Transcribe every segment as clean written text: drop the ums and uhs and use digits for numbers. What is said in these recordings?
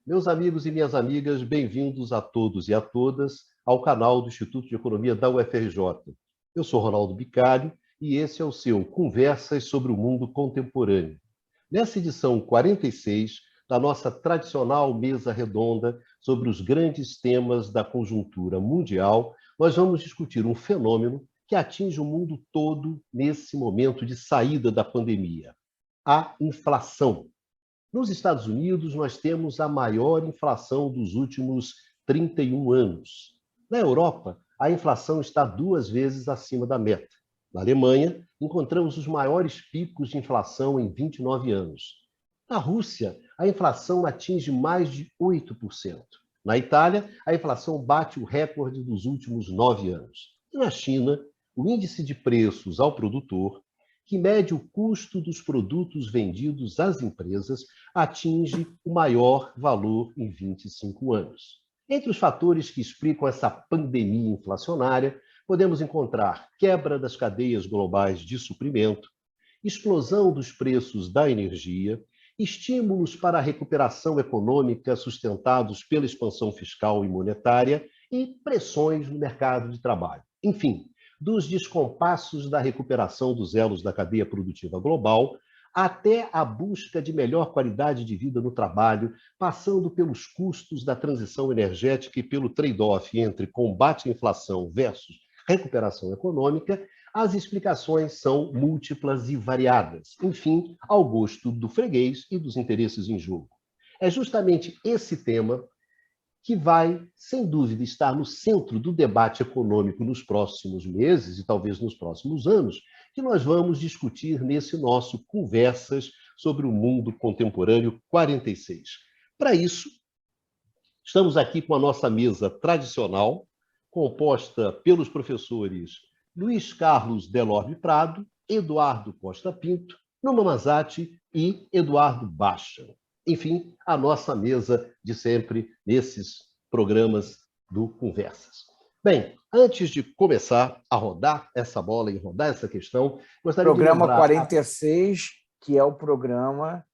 Meus amigos e minhas amigas, bem-vindos a todos e a todas ao canal do Instituto de Economia da UFRJ. Eu sou Ronaldo Bicalho e esse é o seu Conversas sobre o Mundo Contemporâneo. Nessa edição 46 da nossa tradicional mesa redonda sobre os grandes temas da conjuntura mundial, nós vamos discutir um fenômeno que atinge o mundo todo nesse momento de saída da pandemia: a inflação. Nos Estados Unidos, nós temos a maior inflação dos últimos 31 anos. Na Europa, a inflação está 2 vezes acima da meta. Na Alemanha, encontramos os maiores picos de inflação em 29 anos. Na Rússia, a inflação atinge mais de 8%. Na Itália, a inflação bate o recorde dos últimos 9 anos. E na China, o índice de preços ao produtor, que mede o custo dos produtos vendidos às empresas, atinge o maior valor em 25 anos. Entre os fatores que explicam essa pandemia inflacionária, podemos encontrar quebra das cadeias globais de suprimento, explosão dos preços da energia, estímulos para a recuperação econômica sustentados pela expansão fiscal e monetária e pressões no mercado de trabalho. Enfim, dos descompassos da recuperação dos elos da cadeia produtiva global, até a busca de melhor qualidade de vida no trabalho, passando pelos custos da transição energética e pelo trade-off entre combate à inflação versus recuperação econômica, as explicações são múltiplas e variadas, enfim, ao gosto do freguês e dos interesses em jogo. É justamente esse tema que vai, sem dúvida, estar no centro do debate econômico nos próximos meses e talvez nos próximos anos, que nós vamos discutir nesse nosso Conversas sobre o Mundo Contemporâneo 46. Para isso, estamos aqui com a nossa mesa tradicional, composta pelos professores Luiz Carlos Delorme Prado, Eduardo Costa Pinto, Numa Mazati e Eduardo Baixa. Enfim, a nossa mesa de sempre nesses programas do Conversas. Bem, antes de começar a rodar essa bola e rodar essa questão, gostaria de lembrar... Programa 46, que é o programa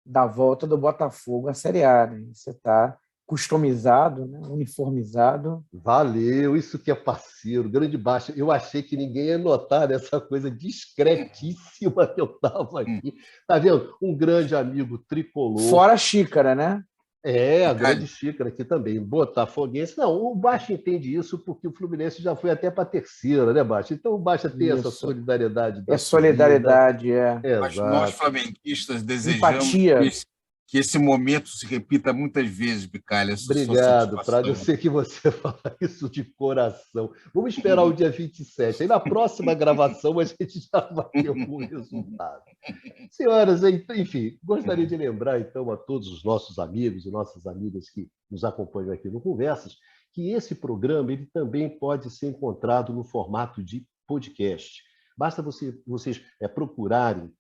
da volta do Botafogo à Série A. Né? Você está customizado, né? Uniformizado. Valeu, isso que é parceiro, grande Baixa. Eu achei que ninguém ia notar essa coisa discretíssima que eu estava aqui. Tá vendo? Um grande amigo tricolor. Fora a xícara, né? É, a grande xícara aqui também, botafoguense. Não, o Baixa entende isso porque o Fluminense já foi até para a terceira, né, Baixa? Então o Baixa tem essa solidariedade da solidariedade, vida. Mas nós, flamenguistas, desejamos empatia. Que esse momento se repita muitas vezes, Bicalho. Obrigado, Prado. Eu sei que você fala isso de coração. Vamos esperar o dia 27. Aí na próxima gravação a gente já vai ter algum resultado. Senhoras, enfim, gostaria de lembrar então a todos os nossos amigos e nossas amigas que nos acompanham aqui no Conversas, que esse programa ele também pode ser encontrado no formato de podcast. Basta vocês procurarem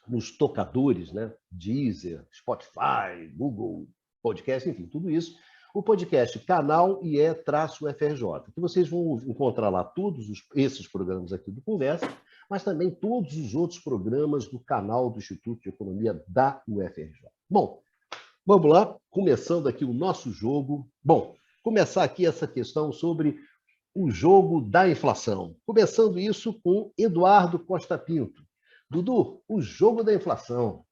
nos tocadores, né? Deezer, Spotify, Google Podcast, enfim, tudo isso. O podcast Canal IE-UFRJ, que vocês vão encontrar lá todos esses programas aqui do Conversa, mas também todos os outros programas do canal do Instituto de Economia da UFRJ. Bom, vamos lá, começando aqui o nosso jogo. Bom, começar aqui essa questão sobre o jogo da inflação. Começando isso com Eduardo Costa Pinto. Dudu, o jogo da inflação.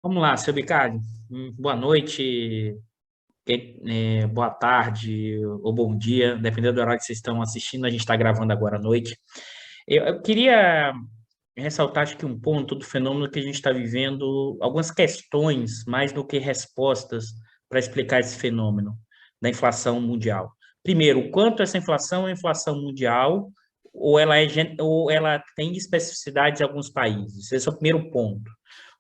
Vamos lá, seu Bicalho. Boa noite, boa tarde ou bom dia, dependendo do horário que vocês estão assistindo. A gente está gravando agora à noite. Eu queria ressaltar, acho que um ponto do fenômeno que a gente está vivendo, algumas questões, mais do que respostas, para explicar esse fenômeno da inflação mundial. Primeiro, o quanto essa inflação é inflação mundial, ou ela tem especificidades em alguns países. Esse é o primeiro ponto.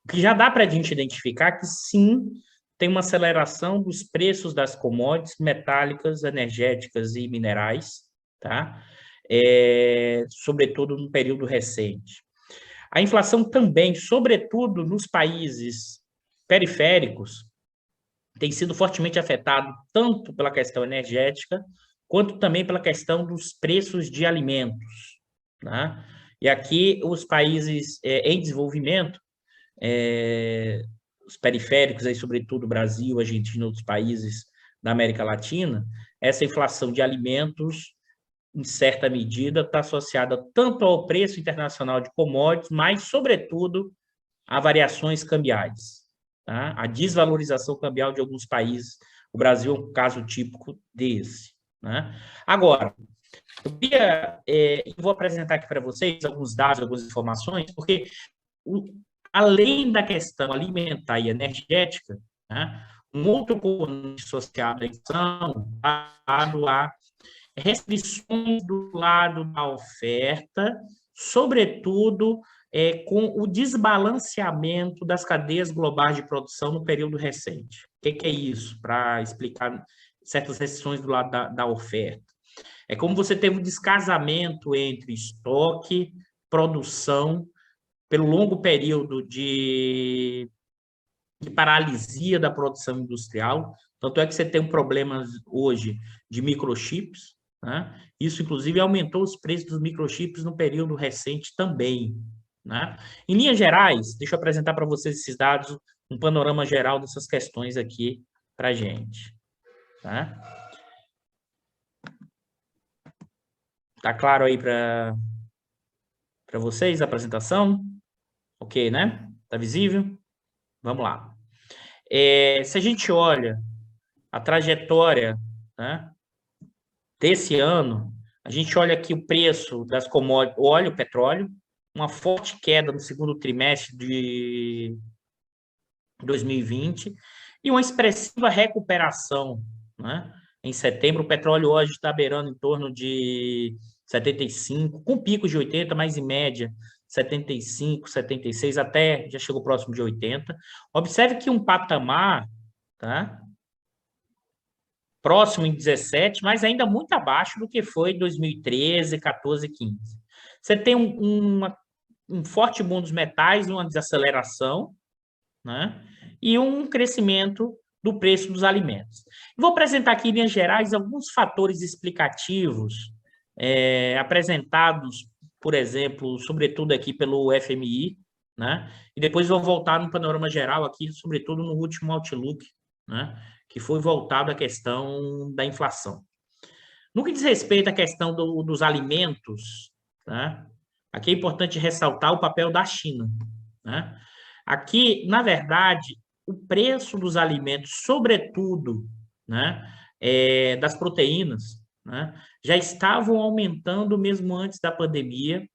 O que já dá para a gente identificar que, sim, tem uma aceleração dos preços das commodities metálicas, energéticas e minerais, tá? Sobretudo no período recente. A inflação também, sobretudo nos países periféricos, tem sido fortemente afetado tanto pela questão energética, quanto também pela questão dos preços de alimentos. Né? E aqui os países em desenvolvimento os periféricos, aí, sobretudo Brasil, Argentina e outros países da América Latina, essa inflação de alimentos, em certa medida, está associada tanto ao preço internacional de commodities, mas, sobretudo, a variações cambiais, tá? A desvalorização cambial de alguns países. O Brasil é um caso típico desse, né? Agora, eu vou apresentar aqui para vocês alguns dados, algumas informações, porque além da questão alimentar e energética, né, um outro componente associado à inflação dado a restrições do lado da oferta, sobretudo com o desbalanceamento das cadeias globais de produção no período recente. O que é isso? Para explicar certas restrições do lado da oferta. É como você teve um descasamento entre estoque, produção, pelo longo período de paralisia da produção industrial. Tanto é que você tem um problema hoje de microchips, né? Isso, inclusive, aumentou os preços dos microchips no período recente também, né? Em linhas gerais, deixa eu apresentar para vocês esses dados, um panorama geral dessas questões aqui para a gente, tá? Tá claro aí para vocês a apresentação? Ok, né? Tá visível? Vamos lá. Se a gente olha a trajetória, né, desse ano, a gente olha aqui o preço das commodities, óleo, petróleo, uma forte queda no segundo trimestre de 2020 e uma expressiva recuperação, né? Em setembro, o petróleo hoje está beirando em torno de 75, com picos de 80, mas em média 75, 76, até já chegou próximo de 80. Observe que um patamar, tá, próximo em 17, mas ainda muito abaixo do que foi em 2013, 14, 15. Você tem um forte boom dos metais, uma desaceleração, né, e um crescimento do preço dos alimentos. Vou apresentar aqui, em linhas gerais, alguns fatores explicativos apresentados, por exemplo, sobretudo aqui pelo FMI, né, e depois vou voltar no panorama geral aqui, sobretudo no último Outlook, né, que foi voltado à questão da inflação. No que diz respeito à questão dos alimentos, né, aqui é importante ressaltar o papel da China, né? Aqui, na verdade, o preço dos alimentos, sobretudo, né, das proteínas, né, já estavam aumentando mesmo antes da pandemia,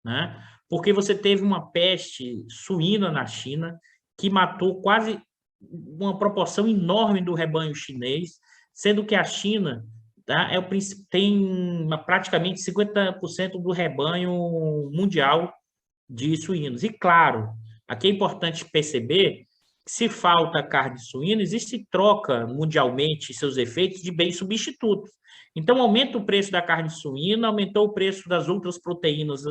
né, porque você teve uma peste suína na China que matou quase uma proporção enorme do rebanho chinês, sendo que a China, tá, tem praticamente 50% do rebanho mundial de suínos. E, claro, aqui é importante perceber que, se falta carne de suíno, existe troca mundialmente seus efeitos de bens substitutos. Então, aumenta o preço da carne suína, aumentou o preço das outras proteínas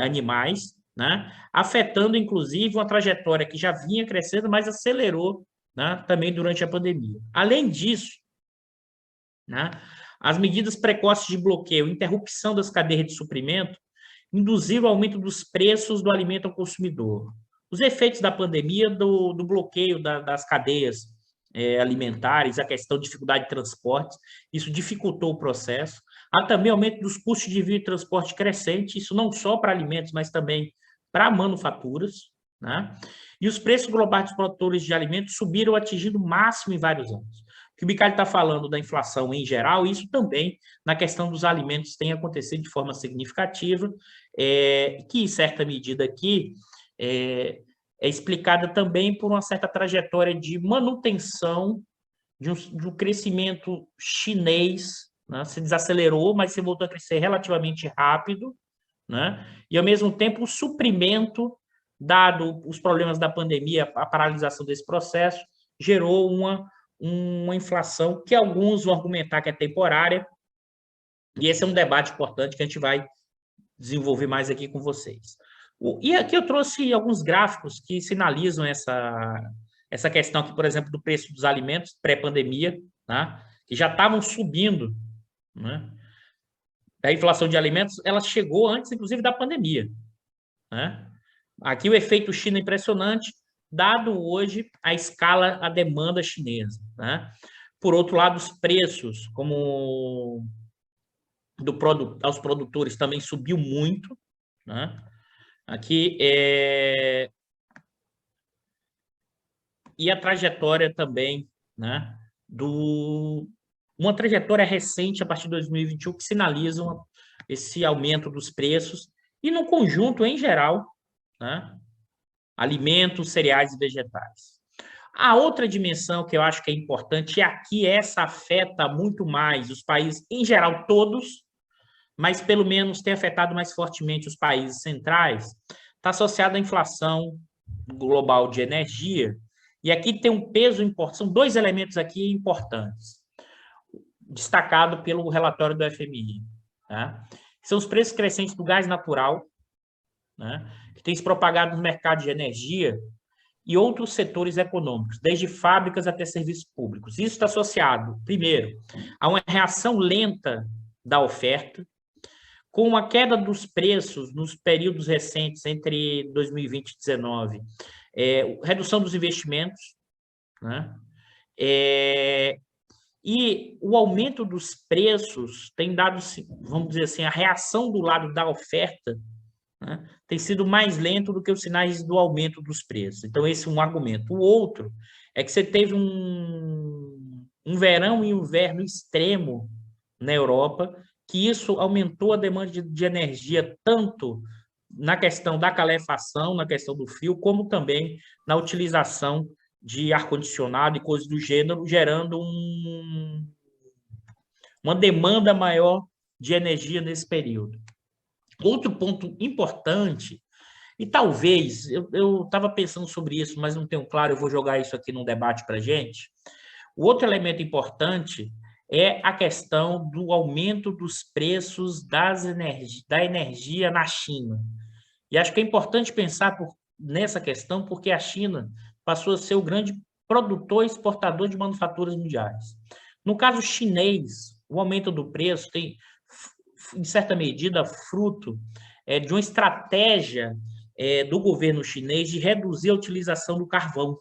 animais, né? Afetando, inclusive, uma trajetória que já vinha crescendo, mas acelerou, né, também durante a pandemia. Além disso, né, as medidas precoces de bloqueio, interrupção das cadeias de suprimento, induziram o aumento dos preços do alimento ao consumidor. Os efeitos da pandemia, do bloqueio das cadeias alimentares, a questão de dificuldade de transporte, isso dificultou o processo. Há também aumento dos custos de envio e transporte crescente, isso não só para alimentos, mas também para manufaturas, né? E os preços globais dos produtores de alimentos subiram, atingindo o máximo em vários anos. O que o Bicalho está falando da inflação em geral, isso também, na questão dos alimentos, tem acontecido de forma significativa, que, em certa medida aqui, é explicada também por uma certa trajetória de manutenção de um crescimento chinês, né? Se desacelerou, mas se voltou a crescer relativamente rápido, né? E, ao mesmo tempo, o suprimento, dado os problemas da pandemia, a paralisação desse processo, gerou uma inflação que alguns vão argumentar que é temporária, e esse é um debate importante que a gente vai desenvolver mais aqui com vocês. E aqui eu trouxe alguns gráficos que sinalizam essa questão aqui, por exemplo, do preço dos alimentos pré-pandemia, tá? Que já estavam subindo, né? A inflação de alimentos, ela chegou antes, inclusive, da pandemia, né? Aqui o efeito China é impressionante, dado hoje a escala, a demanda chinesa, né? Por outro lado, os preços, como aos produtores, também subiu muito, né? Aqui e a trajetória também, né? Uma trajetória recente a partir de 2021 que sinaliza esse aumento dos preços e no conjunto em geral, né? Alimentos, cereais e vegetais. A outra dimensão que eu acho que é importante, e aqui essa afeta muito mais os países em geral todos, mas pelo menos tem afetado mais fortemente os países centrais, está associada à inflação global de energia, e aqui tem um peso importante, são dois elementos aqui importantes, destacado pelo relatório do FMI, tá? São os preços crescentes do gás natural, né, que tem se propagado no mercado de energia e outros setores econômicos, desde fábricas até serviços públicos. Isso está associado, primeiro, a uma reação lenta da oferta, com a queda dos preços nos períodos recentes, entre 2020 e 2019, redução dos investimentos, né? E o aumento dos preços tem dado, vamos dizer assim, a reação do lado da oferta, né, tem sido mais lento do que os sinais do aumento dos preços. Então, esse é um argumento. O outro é que você teve um verão e um inverno extremo na Europa, que isso aumentou a demanda de energia tanto na questão da calefação, na questão do frio, como também na utilização de ar-condicionado e coisas do gênero, gerando uma demanda maior de energia nesse período. Outro ponto importante, e talvez, eu estava pensando sobre isso, mas não tenho claro, eu vou jogar isso aqui num debate para a gente. O outro elemento importante é a questão do aumento dos preços da energia na China. E acho que é importante pensar nessa questão, porque a China passou a ser o grande produtor e exportador de manufaturas mundiais. No caso chinês, o aumento do preço tem, em certa medida, fruto de uma estratégia do governo chinês de reduzir a utilização do carvão,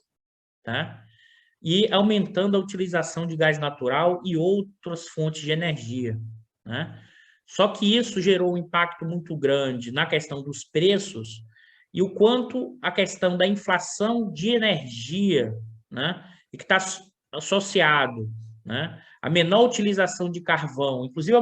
tá? E aumentando a utilização de gás natural e outras fontes de energia, né? Só que isso gerou um impacto muito grande na questão dos preços e o quanto a questão da inflação de energia, né, e que está associado, né, a menor utilização de carvão, inclusive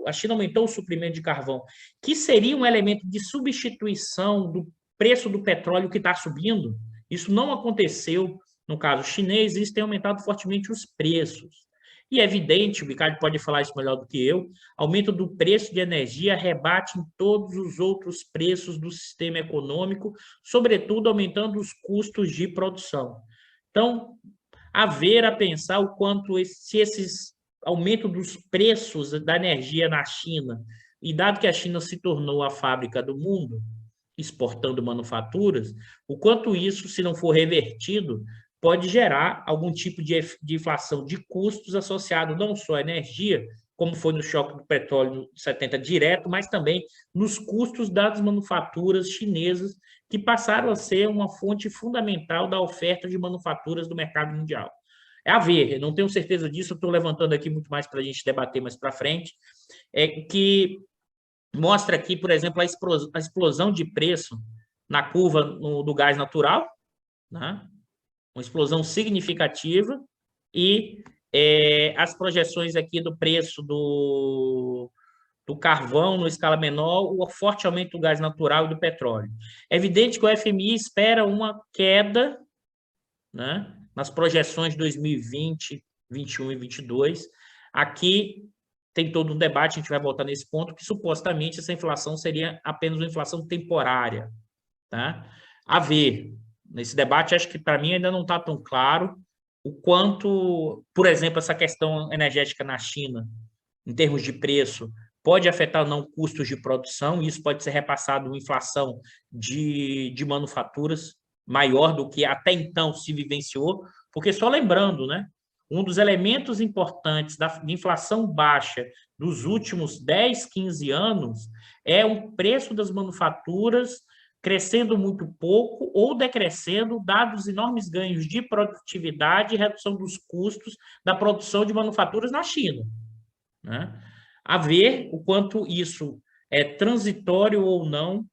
a China aumentou o suprimento de carvão, que seria um elemento de substituição do preço do petróleo que está subindo. Isso não aconteceu no caso chinês, isso tem aumentado fortemente os preços. E é evidente, o Ricardo pode falar isso melhor do que eu, aumento do preço de energia rebate em todos os outros preços do sistema econômico, sobretudo aumentando os custos de produção. Então, haver a pensar o quanto esses aumento dos preços da energia na China, e dado que a China se tornou a fábrica do mundo, exportando manufaturas, o quanto isso, se não for revertido, pode gerar algum tipo de inflação de custos associado não só à energia, como foi no choque do petróleo de 70 direto, mas também nos custos das manufaturas chinesas, que passaram a ser uma fonte fundamental da oferta de manufaturas do mercado mundial. É a ver, não tenho certeza disso, estou levantando aqui muito mais para a gente debater mais para frente, que mostra aqui, por exemplo, a explosão de preço na curva do gás natural, né? Uma explosão significativa, e as projeções aqui do preço do carvão no escala menor, o forte aumento do gás natural e do petróleo. É evidente que o FMI espera uma queda, né, nas projeções de 2020, 2021 e 2022. Aqui tem todo um debate, a gente vai voltar nesse ponto, que supostamente essa inflação seria apenas uma inflação temporária, tá? A ver. Nesse debate, acho que para mim ainda não está tão claro o quanto, por exemplo, essa questão energética na China, em termos de preço, pode afetar ou não custos de produção, e isso pode ser repassado uma inflação de manufaturas maior do que até então se vivenciou, porque só lembrando, né, um dos elementos importantes de inflação baixa dos últimos 10, 15 anos é o preço das manufaturas crescendo muito pouco ou decrescendo, dados os enormes ganhos de produtividade e redução dos custos da produção de manufaturas na China, né? A ver o quanto isso é transitório ou não,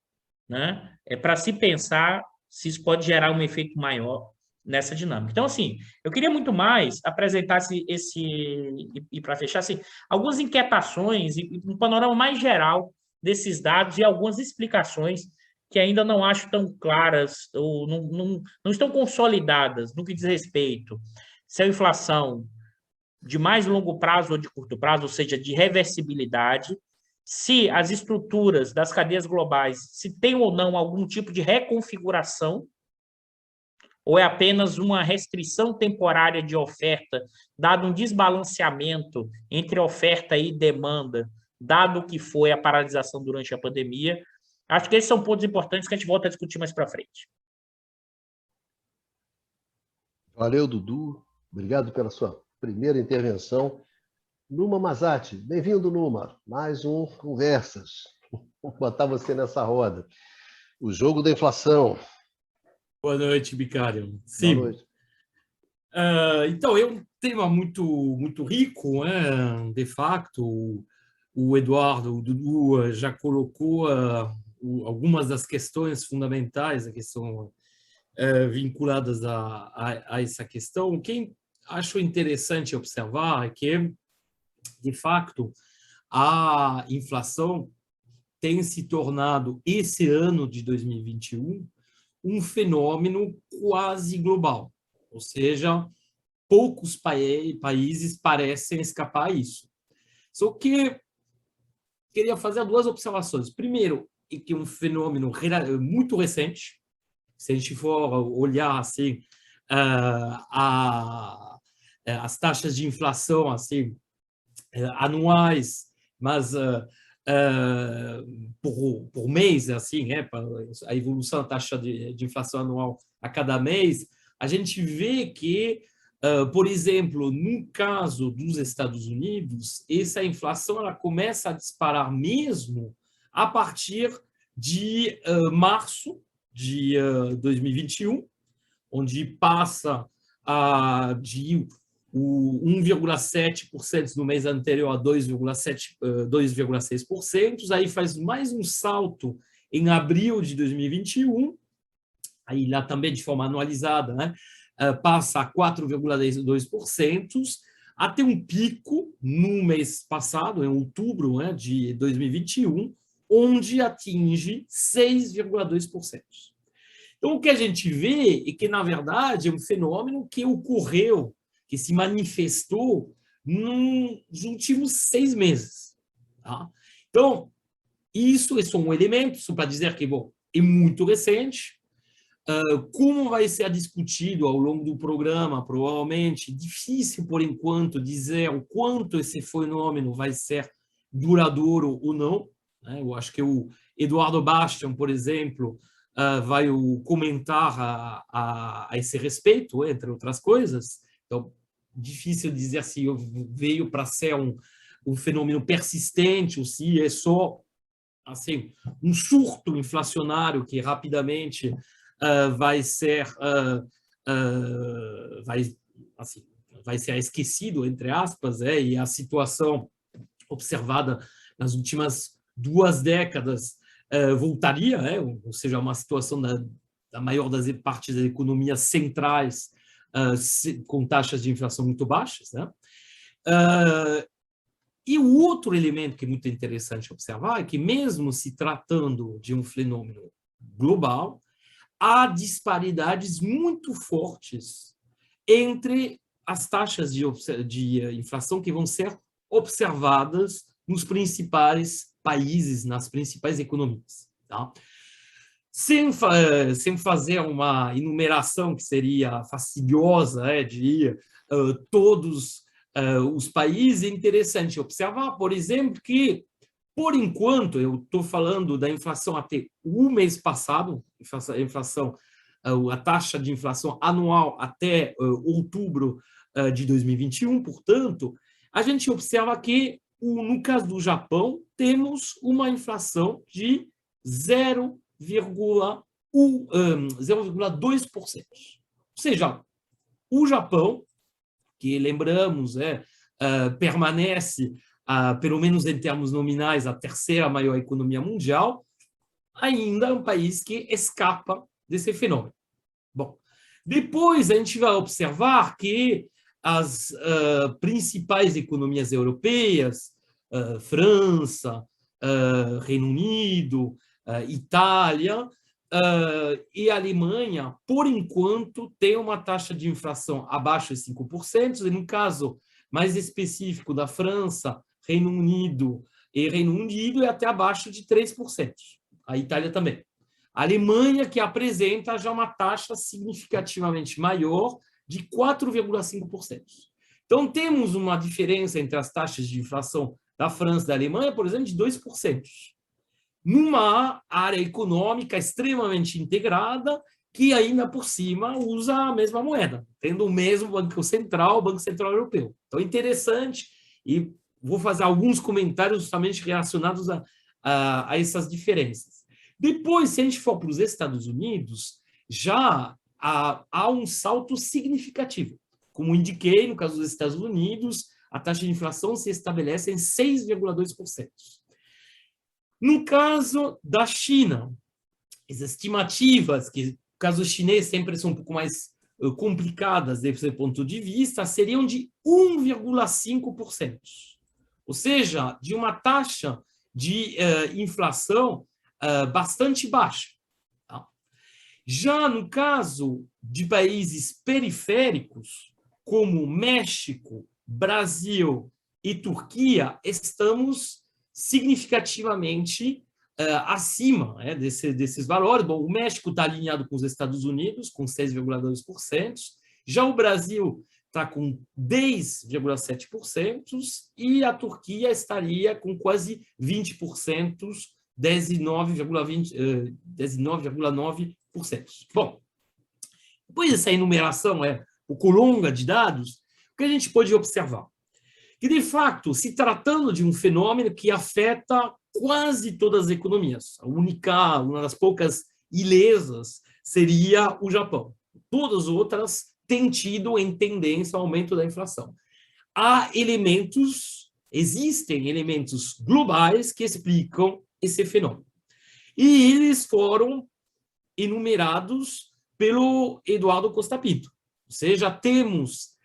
né? É para se pensar se isso pode gerar um efeito maior nessa dinâmica. Então, assim, eu queria muito mais apresentar e para fechar, assim, algumas inquietações e um panorama mais geral desses dados e algumas explicações que ainda não acho tão claras ou não estão consolidadas no que diz respeito se a inflação de mais longo prazo ou de curto prazo, ou seja, de reversibilidade, se as estruturas das cadeias globais, se tem ou não algum tipo de reconfiguração, ou é apenas uma restrição temporária de oferta, dado um desbalanceamento entre oferta e demanda, dado o que foi a paralisação durante a pandemia. Acho que esses são pontos importantes que a gente volta a discutir mais para frente. Valeu, Dudu. Obrigado pela sua primeira intervenção. Numa Mazati, bem-vindo, Numa. Mais um Conversas. Vou botar você nessa roda. O jogo da inflação. Boa noite, Bicário. Sim. Boa noite. Então, é um tema muito rico, né? De facto, o Eduardo, o Dudu já colocou algumas das questões fundamentais que são vinculadas a essa questão. O que acho interessante observar é que, de facto, a inflação tem se tornado, esse ano de 2021, um fenômeno quase global, ou seja, poucos países parecem escapar a isso. Só que queria fazer duas observações. Primeiro, é que é um fenômeno muito recente. Se a gente for olhar assim, as taxas de inflação assim, anuais, mas por mês, assim, a evolução da taxa de inflação anual a cada mês, a gente vê que, por exemplo, no caso dos Estados Unidos, essa inflação ela começa a disparar mesmo a partir de março de 2021, onde passa de o 1,7% no mês anterior a 2,6%, aí faz mais um salto em abril de 2021, aí lá também de forma anualizada, né, passa a 4,2%, até um pico no mês passado, em outubro, né, de 2021, onde atinge 6,2%. Então, o que a gente vê é que, na verdade, é um fenômeno que ocorreu, que se manifestou nos últimos 6 meses. Tá? Então, isso é só um elemento, só para dizer que bom, é muito recente. Como vai ser discutido ao longo do programa, provavelmente, difícil, por enquanto, dizer o quanto esse fenômeno vai ser duradouro ou não. Né? Eu acho que o Eduardo Bastian, por exemplo, vai comentar a esse respeito, entre outras coisas. Então, difícil dizer se veio para ser um fenômeno persistente ou se é só assim, um surto inflacionário que rapidamente vai ser esquecido, entre aspas, e a situação observada nas últimas 2 décadas voltaria, ou seja, uma situação da maior das partes das economias centrais com taxas de inflação muito baixas, né? E o outro elemento que é muito interessante observar é que, mesmo se tratando de um fenômeno global, há disparidades muito fortes entre as taxas de inflação que vão ser observadas nos principais países, nas principais economias. Tá? Sem fazer uma enumeração que seria fastidiosa de todos os países, é interessante observar, por exemplo, que, por enquanto, eu estou falando da inflação até o mês passado, a taxa de inflação anual até outubro de 2021, portanto, a gente observa que, no caso do Japão, temos uma inflação de 0,5%. 0,2%. Ou seja, o Japão, que lembramos, permanece, pelo menos em termos nominais, a terceira maior economia mundial, ainda é um país que escapa desse fenômeno. Bom, depois a gente vai observar que as principais economias europeias, França, Reino Unido, Itália e Alemanha, por enquanto, têm uma taxa de inflação abaixo de 5%, e no caso mais específico da França, Reino Unido é até abaixo de 3%. A Itália também. A Alemanha, que apresenta já uma taxa significativamente maior, de 4,5%. Então, temos uma diferença entre as taxas de inflação da França e da Alemanha, por exemplo, de 2%. Numa área econômica extremamente integrada, que ainda por cima usa a mesma moeda, tendo o mesmo Banco Central Europeu. Então, interessante, e vou fazer alguns comentários justamente relacionados a essas diferenças. Depois, se a gente for para os Estados Unidos, já há um salto significativo. Como indiquei, no caso dos Estados Unidos, a taxa de inflação se estabelece em 6,2%. No caso da China, as estimativas, que no caso chinês sempre são um pouco mais complicadas desse ponto de vista, seriam de 1,5%. Ou seja, de uma taxa de inflação bastante baixa. Tá? Já no caso de países periféricos, como México, Brasil e Turquia, estamos significativamente acima desses valores. Bom, o México está alinhado com os Estados Unidos, com 6,2%. Já o Brasil está com 10,7% e a Turquia estaria com quase 20%, 19,9%. Bom, depois dessa enumeração um pouco longa de dados, o que a gente pode observar? Que, de fato, se tratando de um fenômeno que afeta quase todas as economias, uma das poucas ilesas seria o Japão. Todas as outras têm tido em tendência ao aumento da inflação. Existem elementos globais que explicam esse fenômeno. E eles foram enumerados pelo Eduardo Costa Pinto. Ou seja, temos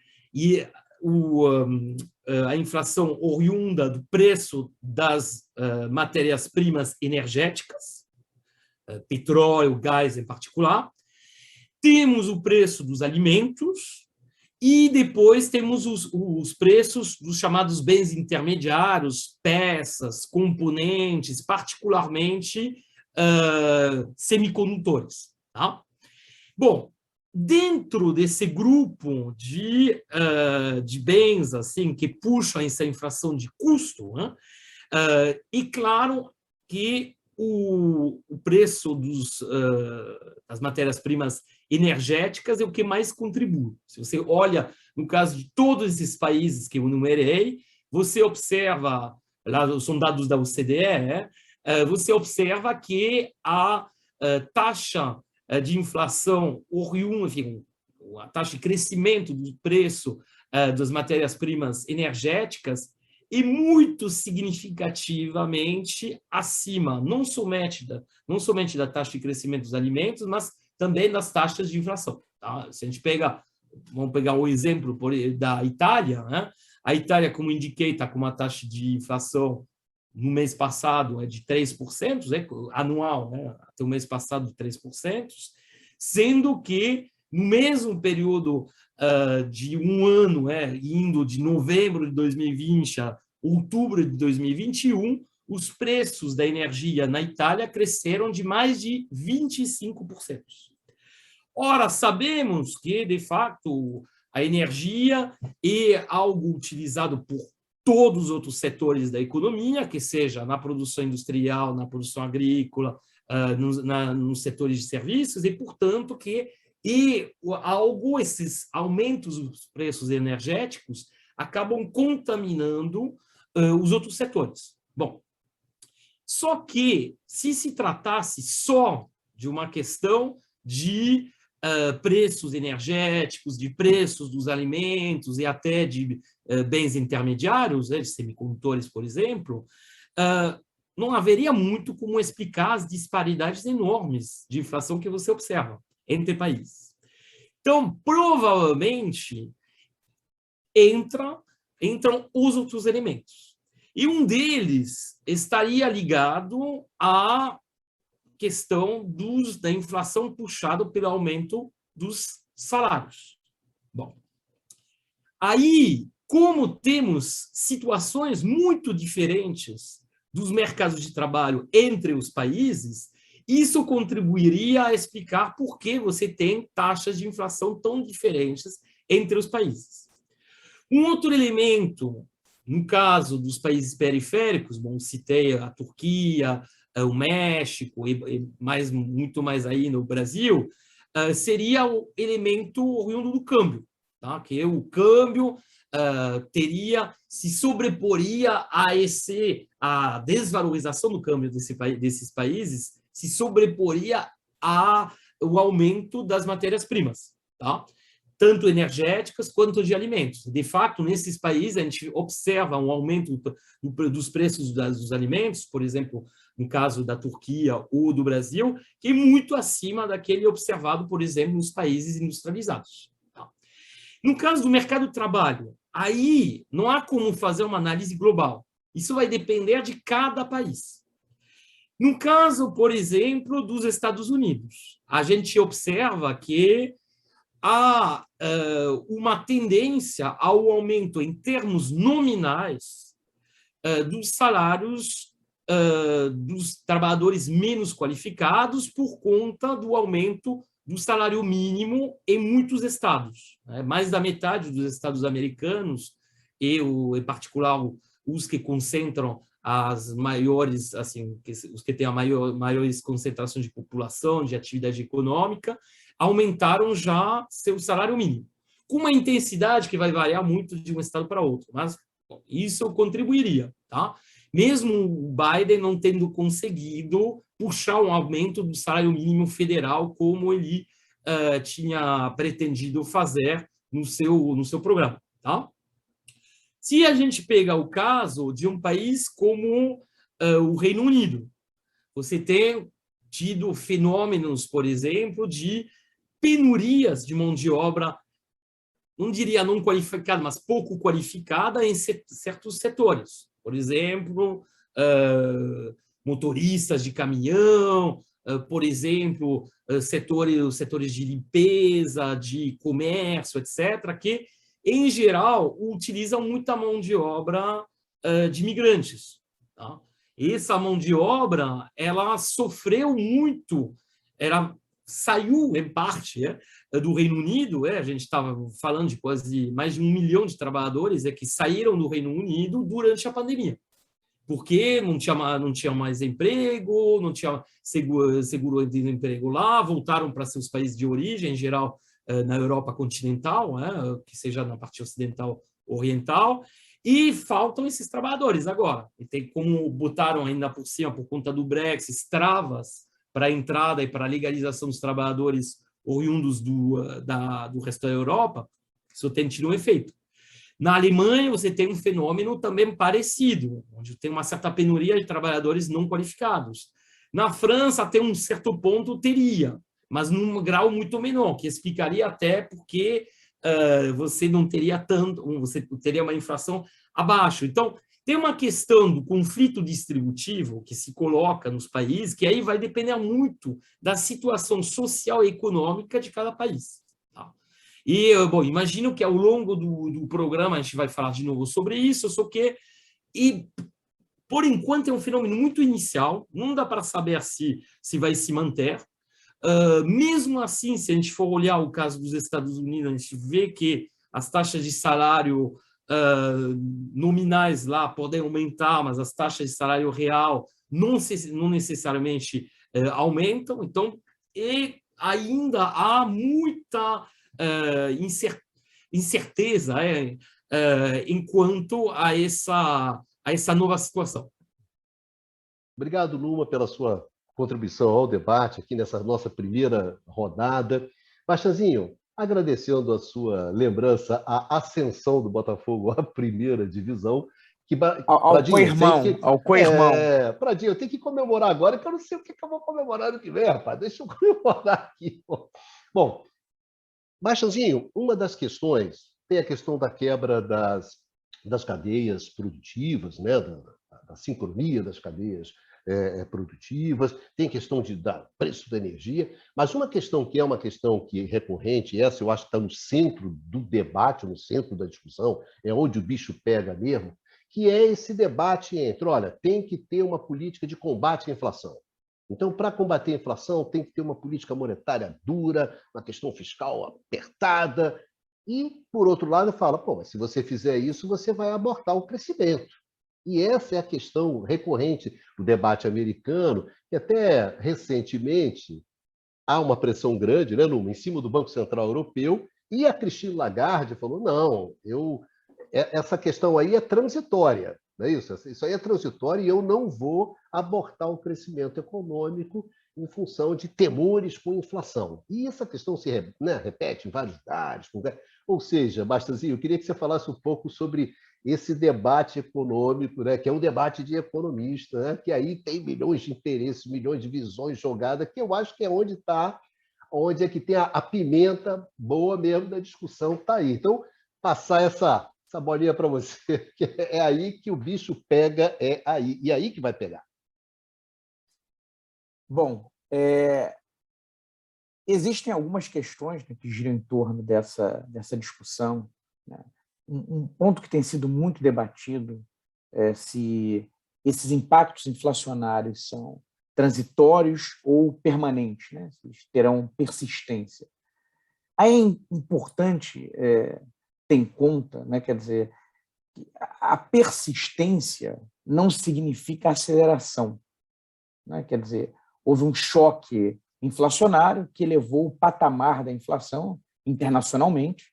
a inflação oriunda do preço das matérias-primas energéticas, petróleo, gás em particular. Temos o preço dos alimentos e depois temos os preços dos chamados bens intermediários, peças, componentes, particularmente semicondutores. Tá? Bom, dentro desse grupo de bens assim, que puxam essa inflação de custo, e claro que o preço das matérias-primas energéticas é o que mais contribui. Se você olha, no caso de todos esses países que eu enumerei, você observa, lá são dados da OCDE, você observa que a taxa de inflação oriunda, enfim, a taxa de crescimento do preço das matérias-primas energéticas é muito significativamente acima, não somente da taxa de crescimento dos alimentos, mas também das taxas de inflação. Tá? Se a gente vamos pegar o exemplo da Itália, né? A Itália, como indiquei, está com uma taxa de inflação no mês passado de 3%, anual, até o mês passado de 3%, sendo que no mesmo período de um ano, indo de novembro de 2020 a outubro de 2021, os preços da energia na Itália cresceram de mais de 25%. Ora, sabemos que, de fato, a energia é algo utilizado por todos os outros setores da economia, que seja na produção industrial, na produção agrícola, nos setores de serviços, e, portanto, que esses aumentos dos preços energéticos acabam contaminando os outros setores. Bom, Só que, se tratasse só de uma questão de preços energéticos, de preços dos alimentos e até de bens intermediários, de semicondutores, por exemplo, não haveria muito como explicar as disparidades enormes de inflação que você observa entre países. Então, provavelmente, entram os outros elementos. E um deles estaria ligado à questão da inflação puxada pelo aumento dos salários. Bom, aí, como temos situações muito diferentes dos mercados de trabalho entre os países, isso contribuiria a explicar por que você tem taxas de inflação tão diferentes entre os países. Um outro elemento, no caso dos países periféricos, bom, citei a Turquia, o México e muito mais aí no Brasil, seria o elemento oriundo do câmbio, tá? Que o câmbio se sobreporia a desvalorização do câmbio desses países se sobreporia ao aumento das matérias-primas, tá? Tanto energéticas quanto de alimentos. De fato, nesses países, a gente observa um aumento dos preços dos alimentos, por exemplo, no caso da Turquia ou do Brasil, que é muito acima daquele observado, por exemplo, nos países industrializados. Tá? No caso do mercado de trabalho, aí não há como fazer uma análise global. Isso vai depender de cada país. No caso, por exemplo, dos Estados Unidos, a gente observa que há uma tendência ao aumento em termos nominais dos salários dos trabalhadores menos qualificados por conta do aumento do salário mínimo em muitos estados. Mais da metade dos estados americanos, em particular os que concentram as maiores, assim, os que têm a maiores concentrações de população, de atividade econômica, aumentaram já seu salário mínimo, com uma intensidade que vai variar muito de um estado para outro, mas bom, isso contribuiria, tá? Mesmo o Biden não tendo conseguido puxar um aumento do salário mínimo federal como ele tinha pretendido fazer no seu programa, tá? Se a gente pega o caso de um país como o Reino Unido, você tem tido fenômenos, por exemplo, de penurias de mão de obra, não diria não qualificada, mas pouco qualificada em certos setores. Por exemplo, motoristas de caminhão, por exemplo, setores de limpeza, de comércio, etc., que, em geral, utilizam muita mão de obra de imigrantes. Tá? Essa mão de obra, ela sofreu muito, ela saiu, em parte, do Reino Unido, a gente estava falando de quase mais de 1 milhão de trabalhadores que saíram do Reino Unido durante a pandemia, porque não tinha mais emprego, não tinha seguro-desemprego lá, voltaram para seus países de origem, em geral, na Europa continental, que seja na parte ocidental, oriental, e faltam esses trabalhadores agora. E tem como botaram ainda por cima, por conta do Brexit, travas para a entrada e para a legalização dos trabalhadores oriundos do resto da Europa, isso tem tido um efeito. Na Alemanha, você tem um fenômeno também parecido, onde tem uma certa penuria de trabalhadores não qualificados. Na Fransa, até um certo ponto, teria, mas num grau muito menor, que explicaria até porque você não teria tanto, você teria uma inflação abaixo. Então, tem uma questão do conflito distributivo que se coloca nos países, que aí vai depender muito da situação social e econômica de cada país. Tá? E, bom, imagino que ao longo do programa a gente vai falar de novo sobre isso, só que, por enquanto, é um fenômeno muito inicial, não dá para saber se vai se manter. Mesmo assim, se a gente for olhar o caso dos Estados Unidos, a gente vê que as taxas de salário nominais lá podem aumentar, mas as taxas de salário real não necessariamente aumentam. Então, ainda há muita incerteza enquanto a essa nova situação. Obrigado, Numa, pela sua contribuição ao debate aqui nessa nossa primeira rodada. Bastianzinho, agradecendo a sua lembrança, a ascensão do Botafogo à primeira divisão. Ao co-irmão, ao co-irmão. Pradinho, eu tenho que comemorar agora, que eu não sei o que eu vou comemorar no que vem, rapaz. Deixa eu comemorar aqui. Bom, Bastianzinho, uma das questões tem a questão da quebra das cadeias produtivas, né? Da sincronia das cadeias produtivas, tem questão da preço da energia, mas uma questão que é uma questão que é recorrente, essa eu acho que está no centro do debate, no centro da discussão, é onde o bicho pega mesmo, que é esse debate entre, olha, tem que ter uma política de combate à inflação. Então, para combater a inflação, tem que ter uma política monetária dura, uma questão fiscal apertada. E, por outro lado, fala, pô, mas se você fizer isso, você vai abortar o crescimento. E essa é a questão recorrente do debate americano, que até recentemente há uma pressão grande, né, em cima do Banco Central Europeu, e a Christine Lagarde falou, não, essa questão aí é transitória. Não é isso? Isso aí é transitório e eu não vou abortar o crescimento econômico em função de temores com inflação. E essa questão se repete em vários lugares. Ou seja, Bastianzinho, eu queria que você falasse um pouco sobre esse debate econômico, né, que é um debate de economista, né, que aí tem milhões de interesses, milhões de visões jogadas, que eu acho que é onde é que tem a pimenta boa mesmo da discussão, está aí. Então, passar essa bolinha para você, que é aí que o bicho pega, e aí que vai pegar. Bom, existem algumas questões, né, que giram em torno dessa discussão, né? Um ponto que tem sido muito debatido é se esses impactos inflacionários são transitórios ou permanentes, né? Se eles terão persistência. Aí é importante ter em conta, né, quer dizer, que a persistência não significa aceleração, né? Quer dizer, houve um choque inflacionário que elevou o patamar da inflação internacionalmente.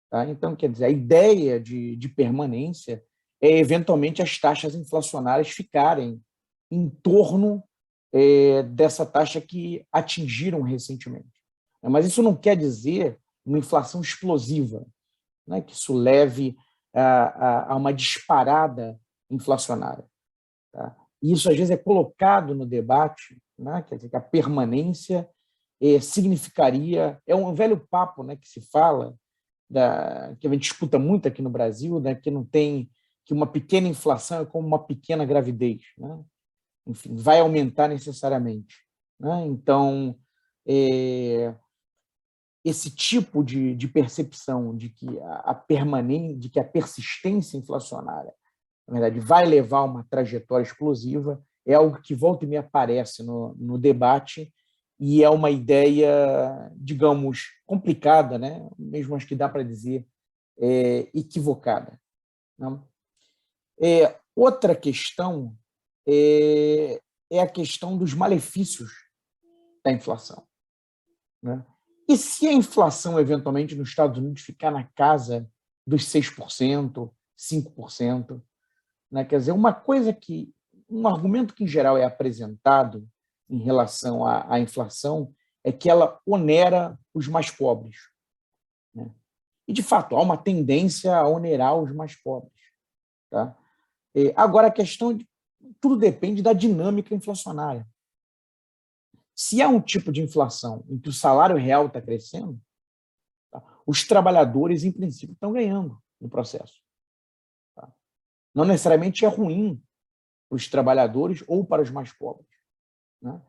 Tá? Então, quer dizer, a ideia de permanência é, eventualmente, as taxas inflacionárias ficarem em torno dessa taxa que atingiram recentemente. Mas isso não quer dizer uma inflação explosiva, né? Que isso leve a uma disparada inflacionária. Tá? E isso, às vezes, é colocado no debate, né? Quer dizer, que a permanência significaria... É um velho papo, né, que se fala, que a gente disputa muito aqui no Brasil, né, que não tem, que uma pequena inflação é como uma pequena gravidez, né? Enfim, vai aumentar necessariamente, né? Então, esse tipo de percepção de que de que a persistência inflacionária, na verdade, vai levar a uma trajetória explosiva, é algo que volta e meia aparece no debate, e é uma ideia, digamos, complicada, né? Mesmo acho que dá para dizer equivocada. Não? Outra questão é a questão dos malefícios da inflação, né? E se a inflação, eventualmente, nos Estados Unidos ficar na casa dos 6%, 5%, né? Quer dizer, um argumento que, em geral, é apresentado em relação à inflação é que ela onera os mais pobres, né? E, de fato, há uma tendência a onerar os mais pobres. Tá? Agora, a questão de tudo depende da dinâmica inflacionária. Se há um tipo de inflação em que o salário real está crescendo, tá, os trabalhadores, em princípio, estão ganhando no processo. Tá? Não necessariamente é ruim para os trabalhadores ou para os mais pobres, né?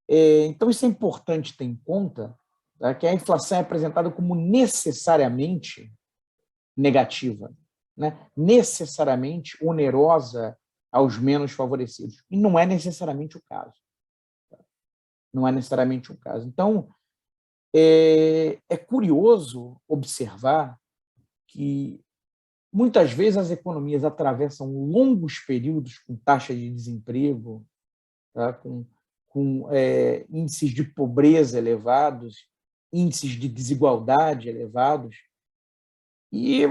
Então, isso é importante ter em conta, tá, que a inflação é apresentada como necessariamente negativa, né? Necessariamente onerosa aos menos favorecidos. E não é necessariamente o caso. Não é necessariamente o caso. Então, é curioso observar que, muitas vezes, as economias atravessam longos períodos com taxa de desemprego, tá? com índices de pobreza elevados, índices de desigualdade elevados, e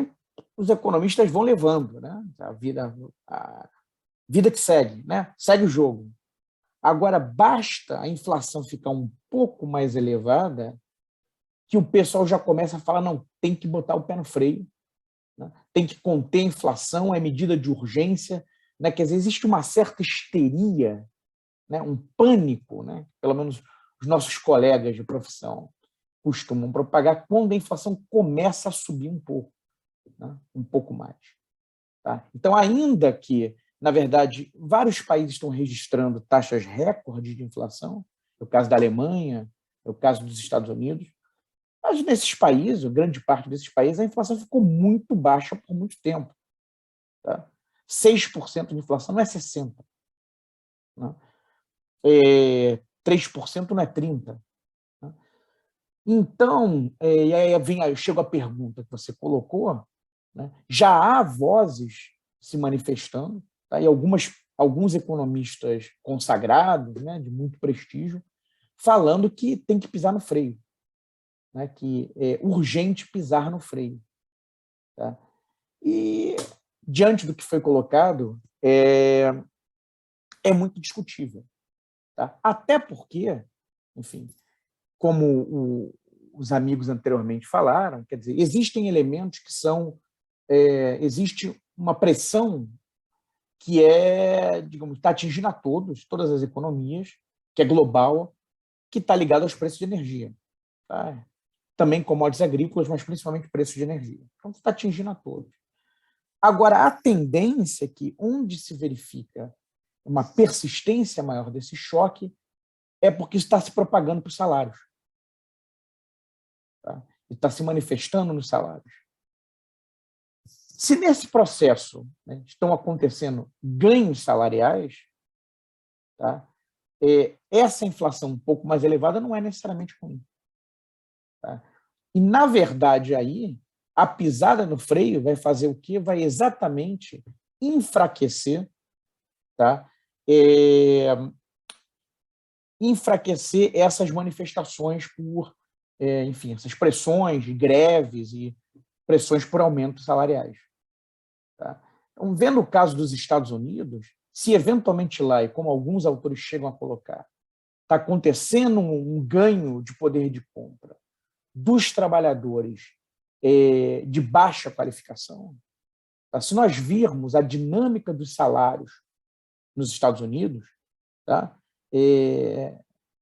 os economistas vão levando, né? vida que segue, né? Segue o jogo. Agora, basta a inflação ficar um pouco mais elevada que o pessoal já começa a falar, não, tem que botar o pé no freio, né? Tem que conter a inflação, é medida de urgência, né? Quer dizer, existe uma certa histeria, né? Um pânico, né? Pelo menos os nossos colegas de profissão costumam propagar quando a inflação começa a subir um pouco, né? Um pouco mais. Tá? Então, ainda que, na verdade, vários países estão registrando taxas recordes de inflação, é o caso da Alemanha, é o caso dos Estados Unidos, mas nesses países, grande parte desses países, a inflação ficou muito baixa por muito tempo. Tá? 6% de inflação não é 60%. Né? 3% não é 30%. Né? Então, e aí chega a pergunta que você colocou, né? Já há vozes se manifestando, tá? E alguns economistas consagrados, né, de muito prestígio, falando que tem que pisar no freio, né, que é urgente pisar no freio. Tá? E, diante do que foi colocado, é muito discutível. Tá? Até porque, enfim, como os amigos anteriormente falaram, quer dizer, existem elementos que são... existe uma pressão que digamos, está atingindo a todas as economias, que é global, que está ligada aos preços de energia. Tá? Também commodities agrícolas, mas principalmente preços de energia. Então, está atingindo a todos. Agora, a tendência é que, onde se verifica uma persistência maior desse choque, é porque isso está se propagando para os salários. Tá? E está se manifestando nos salários. Se nesse processo, né, estão acontecendo ganhos salariais, tá, essa inflação um pouco mais elevada não é necessariamente ruim. Tá? E, na verdade, aí, a pisada no freio vai fazer o quê? Vai exatamente enfraquecer, tá? Enfraquecer essas manifestações por, enfim, essas pressões de greves e pressões por aumentos salariais. Tá? Então, vendo o caso dos Estados Unidos, se eventualmente lá, e como alguns autores chegam a colocar, está acontecendo um ganho de poder de compra dos trabalhadores de baixa qualificação, tá? Se nós virmos a dinâmica dos salários nos Estados Unidos, tá?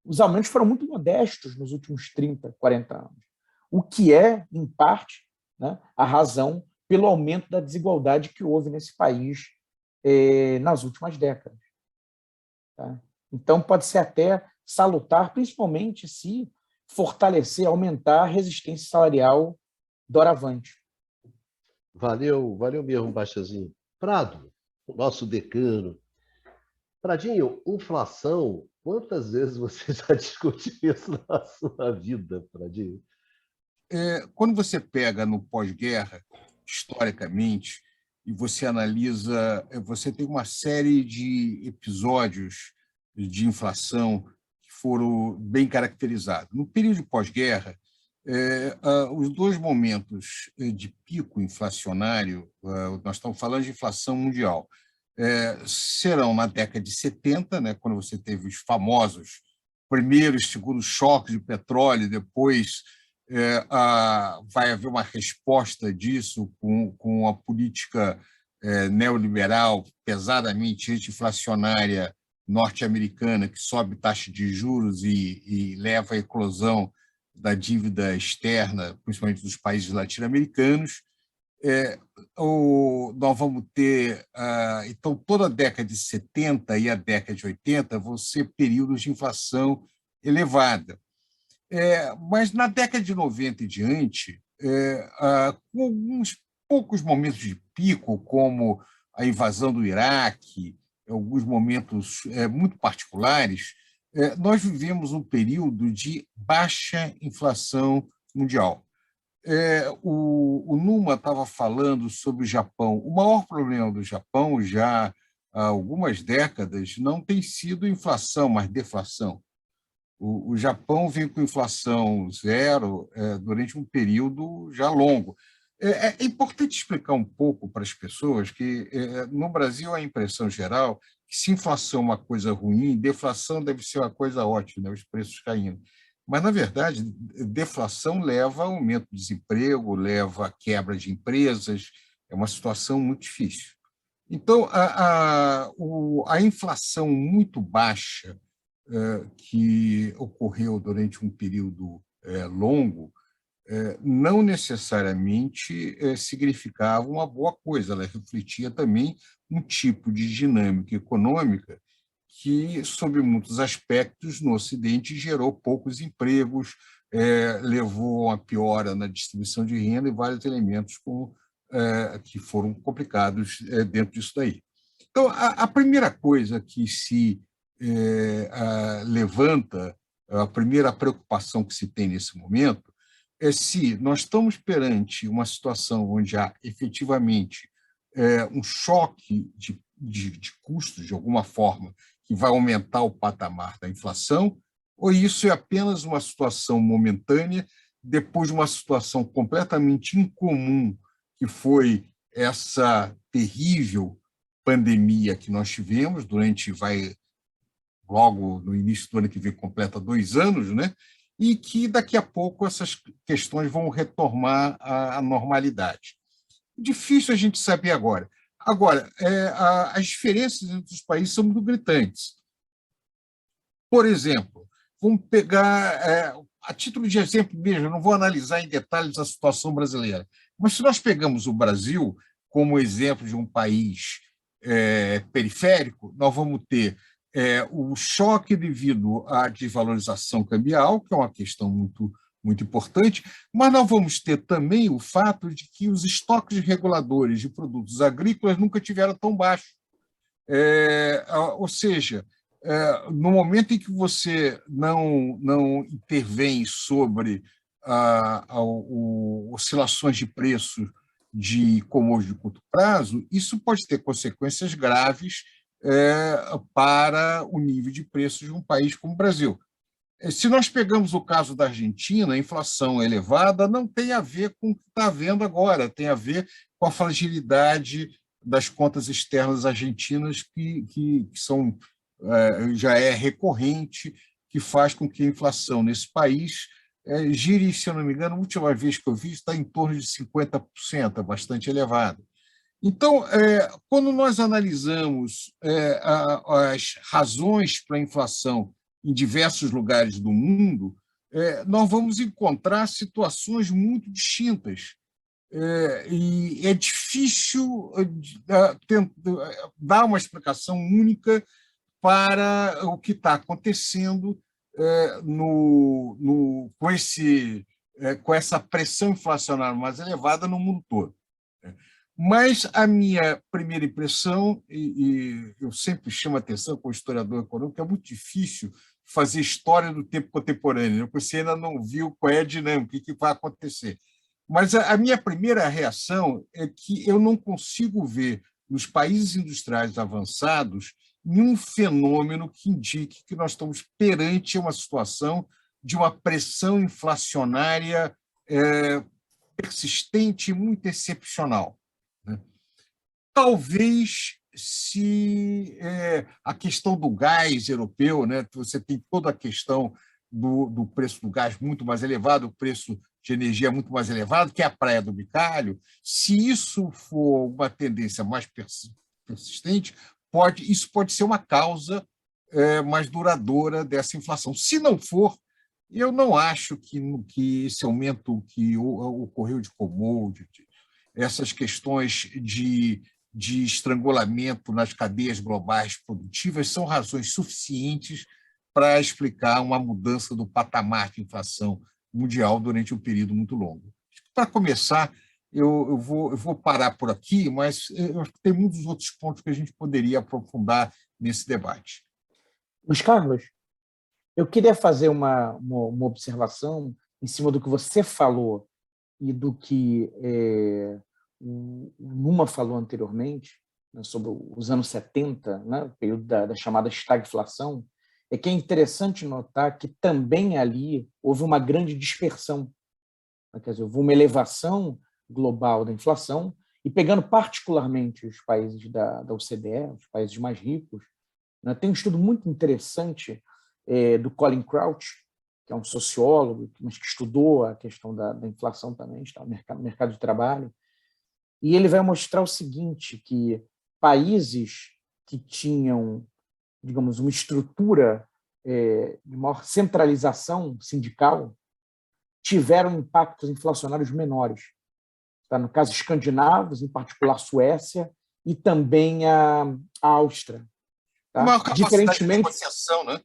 Os aumentos foram muito modestos nos últimos 30, 40 anos, o que é, em parte, né, a razão pelo aumento da desigualdade que houve nesse país nas últimas décadas. Tá? Então, pode ser até salutar, principalmente se fortalecer, aumentar a resistência salarial doravante. Valeu mesmo, Baixazinho. Prado, o nosso decano. Pradinho, inflação, quantas vezes você já discutiu isso na sua vida, Pradinho? Quando você pega no pós-guerra, historicamente, e você analisa, você tem uma série de episódios de inflação que foram bem caracterizados. No período pós-guerra, os dois momentos de pico inflacionário, nós estamos falando de inflação mundial, serão na década de 70, né, quando você teve os famosos primeiros e segundos choques de petróleo, depois vai haver uma resposta disso com a política neoliberal pesadamente anti-inflacionária norte-americana, que sobe taxa de juros e leva à eclosão da dívida externa, principalmente dos países latino-americanos. Nós vamos ter... então, toda a década de 70 e a década de 80 vão ser períodos de inflação elevada. Mas na década de 90 e diante, com alguns poucos momentos de pico, como a invasão do Iraque, alguns momentos muito particulares, nós vivemos um período de baixa inflação mundial. O Numa estava falando sobre o Japão. O maior problema do Japão, já há algumas décadas, não tem sido inflação, mas deflação. O Japão vem com inflação zero durante um período já longo. É importante explicar um pouco para as pessoas que, no Brasil, a impressão geral que se inflação é uma coisa ruim, deflação deve ser uma coisa ótima, né? Os preços caindo. Mas, na verdade, deflação leva a aumento do desemprego, leva a quebra de empresas, é uma situação muito difícil. Então, a inflação muito baixa que ocorreu durante um período longo não necessariamente significava uma boa coisa, ela refletia também um tipo de dinâmica econômica que, sob muitos aspectos, no Ocidente gerou poucos empregos, levou a uma piora na distribuição de renda e vários elementos que foram complicados dentro disso daí. Então, a primeira coisa que se levanta, a primeira preocupação que se tem nesse momento, é se nós estamos perante uma situação onde há efetivamente um choque de custos, de alguma forma, que vai aumentar o patamar da inflação, ou isso é apenas uma situação momentânea, depois de uma situação completamente incomum, que foi essa terrível pandemia que nós tivemos logo no início do ano que vem, completa 2 anos, né? E que daqui a pouco essas questões vão retomar à normalidade. Difícil a gente saber agora. Agora, as diferenças entre os países são muito gritantes. Por exemplo, vamos pegar, a título de exemplo mesmo, eu não vou analisar em detalhes a situação brasileira, mas se nós pegamos o Brasil como exemplo de um país periférico, nós vamos ter o choque devido à desvalorização cambial, que é uma questão muito, muito importante, mas nós vamos ter também o fato de que os estoques reguladores de produtos agrícolas nunca tiveram tão baixos. Ou seja, no momento em que você não intervém sobre oscilações de preço de commodities de curto prazo, isso pode ter consequências graves para o nível de preços de um país como o Brasil. Se nós pegamos o caso da Argentina, a inflação elevada não tem a ver com o que está havendo agora, tem a ver com a fragilidade das contas externas argentinas, que são, já é recorrente, que faz com que a inflação nesse país gire, se eu não me engano, a última vez que eu vi, está em torno de 50%, é bastante elevado. Então, quando nós analisamos as razões para a inflação em diversos lugares do mundo, nós vamos encontrar situações muito distintas. E é difícil dar uma explicação única para o que está acontecendo com essa pressão inflacionária mais elevada no mundo todo. Mas a minha primeira impressão, e eu sempre chamo a atenção como historiador econômico, é muito difícil fazer história do tempo contemporâneo, porque você ainda não viu qual é a dinâmica, o que vai acontecer. Mas a minha primeira reação é que eu não consigo ver nos países industriais avançados nenhum fenômeno que indique que nós estamos perante uma situação de uma pressão inflacionária persistente e muito excepcional. Talvez se a questão do gás europeu, né, você tem toda a questão do preço do gás muito mais elevado, o preço de energia muito mais elevado, que é a praia do Bicalho, se isso for uma tendência mais persistente, isso pode ser uma causa mais duradoura dessa inflação. Se não for, eu não acho que esse aumento que ocorreu de commodity, essas questões de estrangulamento nas cadeias globais produtivas são razões suficientes para explicar uma mudança do patamar de inflação mundial durante um período muito longo. Para começar, eu vou parar por aqui, mas eu acho que tem muitos outros pontos que a gente poderia aprofundar nesse debate. Luiz Carlos, eu queria fazer uma observação em cima do que você falou e do que o Numa falou anteriormente, né, sobre os anos 70, né, o período da chamada estagflação, é que é interessante notar que também ali houve uma grande dispersão. Quer dizer, houve uma elevação global da inflação, e pegando particularmente os países da OCDE, os países mais ricos, né, tem um estudo muito interessante do Colin Crouch, que é um sociólogo, mas que estudou a questão da inflação também, está no mercado de trabalho, e ele vai mostrar o seguinte, que países que tinham, digamos, uma estrutura de maior centralização sindical tiveram impactos inflacionários menores. Tá? No caso, escandinavos, em particular Suécia, e também a Áustria. Tá? Maior capacidade de negociação, né?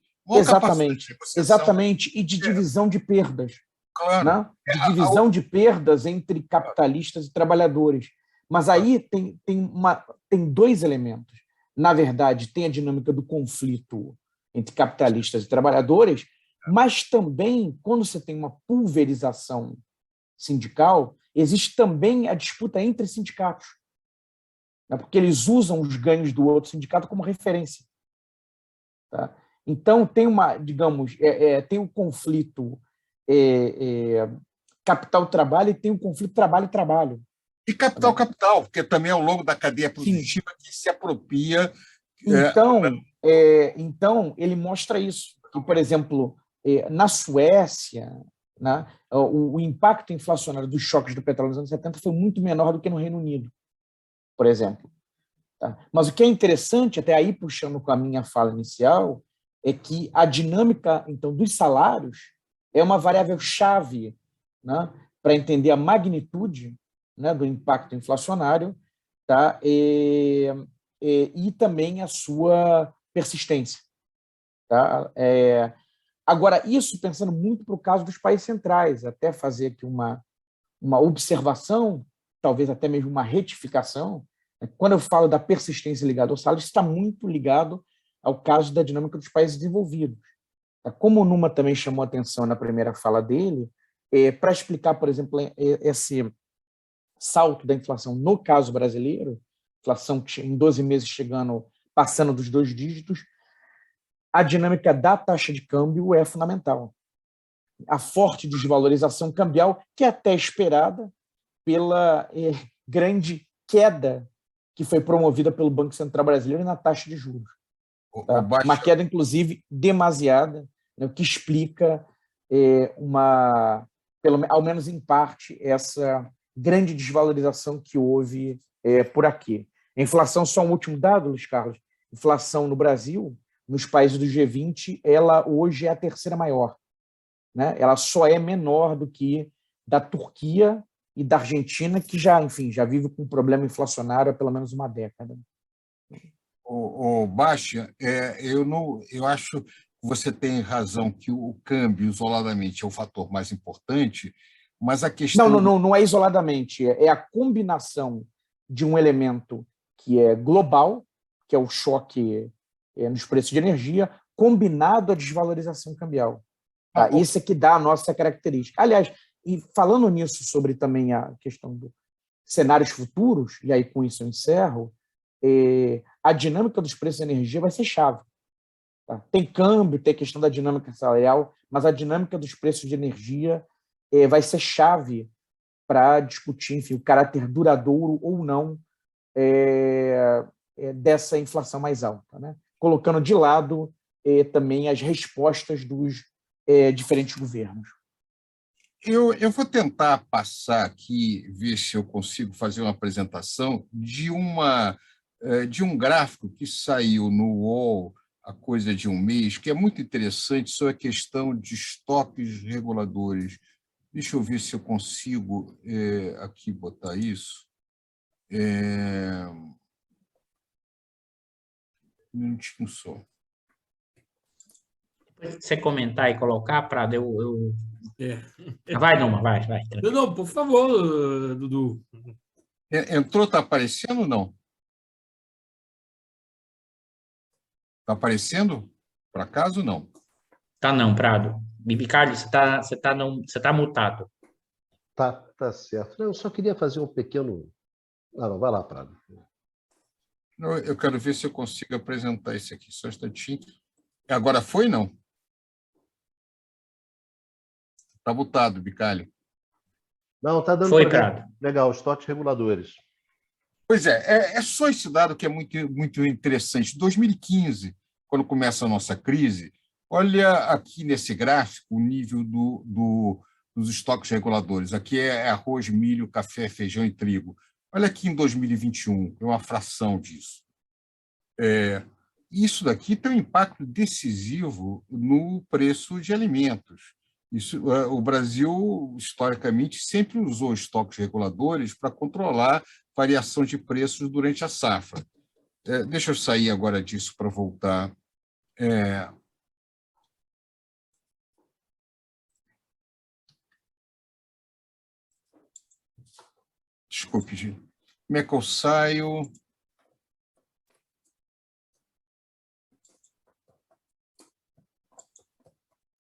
Exatamente, e de divisão de perdas. Claro. Né? De divisão de perdas entre capitalistas e trabalhadores. Mas aí tem dois elementos. Na verdade, tem a dinâmica do conflito entre capitalistas e trabalhadores, mas também, quando você tem uma pulverização sindical, existe também a disputa entre sindicatos, né? Porque eles usam os ganhos do outro sindicato como referência. Tá? Então, tem tem o conflito capital-trabalho e tem o conflito trabalho-trabalho. E capital-capital, porque também ao longo da cadeia produtiva que se apropria. Então, ele mostra isso. Que, por exemplo, na Suécia, né, o impacto inflacionário dos choques do petróleo nos anos 70 foi muito menor do que no Reino Unido, por exemplo. Tá? Mas o que é interessante, até aí puxando com a minha fala inicial, é que a dinâmica então dos salários é uma variável-chave, né, para entender a magnitude, né, do impacto inflacionário, tá, e também a sua persistência. Tá? Agora, isso pensando muito para o caso dos países centrais, até fazer aqui uma observação, talvez até mesmo uma retificação. Quando eu falo da persistência ligada ao salário, isso está muito ligado ao caso da dinâmica dos países desenvolvidos. Como o Numa também chamou a atenção na primeira fala dele, para explicar, por exemplo, esse salto da inflação no caso brasileiro, inflação em 12 meses passando dos 2 dígitos, a dinâmica da taxa de câmbio é fundamental. A forte desvalorização cambial, que é até esperada pela grande queda que foi promovida pelo Banco Central Brasileiro na taxa de juros. Tá? Uma queda, inclusive, demasiada, né, o que explica, ao menos em parte, essa grande desvalorização que houve por aqui. A inflação, só um último dado, Luiz Carlos, inflação no Brasil, nos países do G20, ela hoje é a terceira maior. Né? Ela só é menor do que da Turquia e da Argentina, que já vive com um problema inflacionário há pelo menos uma década. Baixa, eu acho que você tem razão que o câmbio isoladamente é o fator mais importante, mas a questão... Não é isoladamente, é a combinação de um elemento que é global, que é o choque nos preços de energia, combinado à desvalorização cambial. Tá? Isso é que dá a nossa característica. Aliás, e falando nisso sobre também a questão dos cenários futuros, e aí com isso eu encerro, a dinâmica dos preços de energia vai ser chave. Tá? Tem câmbio, tem a questão da dinâmica salarial, mas a dinâmica dos preços de energia vai ser chave para discutir, o caráter duradouro ou não dessa inflação mais alta, né? Colocando de lado também as respostas dos diferentes governos. Eu vou tentar passar aqui, ver se eu consigo fazer uma apresentação de um gráfico que saiu no UOL há coisa de um mês, que é muito interessante sobre a questão de estoques reguladores. Deixa eu ver se eu consigo aqui botar isso. Um minutinho só. Você comentar e colocar, Prado, Vai, Numa, vai. Não, por favor, Dudu. Entrou, está aparecendo ou não? Está aparecendo? Por acaso, não? Tá não, Prado. Bibicalho, você tá mutado. Tá certo. Eu só queria fazer um pequeno... Não, vai lá, Prado. Eu quero ver se eu consigo apresentar esse aqui. Só um instantinho. Agora foi, não? Está mutado, Bicalho. Não, está dando Foi, para ver. Prado. Legal, os toques reguladores. Pois é só esse dado que é muito interessante. 2015, quando começa a nossa crise, olha aqui nesse gráfico o nível dos estoques reguladores. Aqui é arroz, milho, café, feijão e trigo. Olha aqui em 2021, é uma fração disso. Isso daqui tem um impacto decisivo no preço de alimentos. O Brasil, historicamente, sempre usou estoques reguladores para controlar variação de preços durante a safra. Deixa eu sair agora disso para voltar. Desculpe, gente. Como é que eu saio?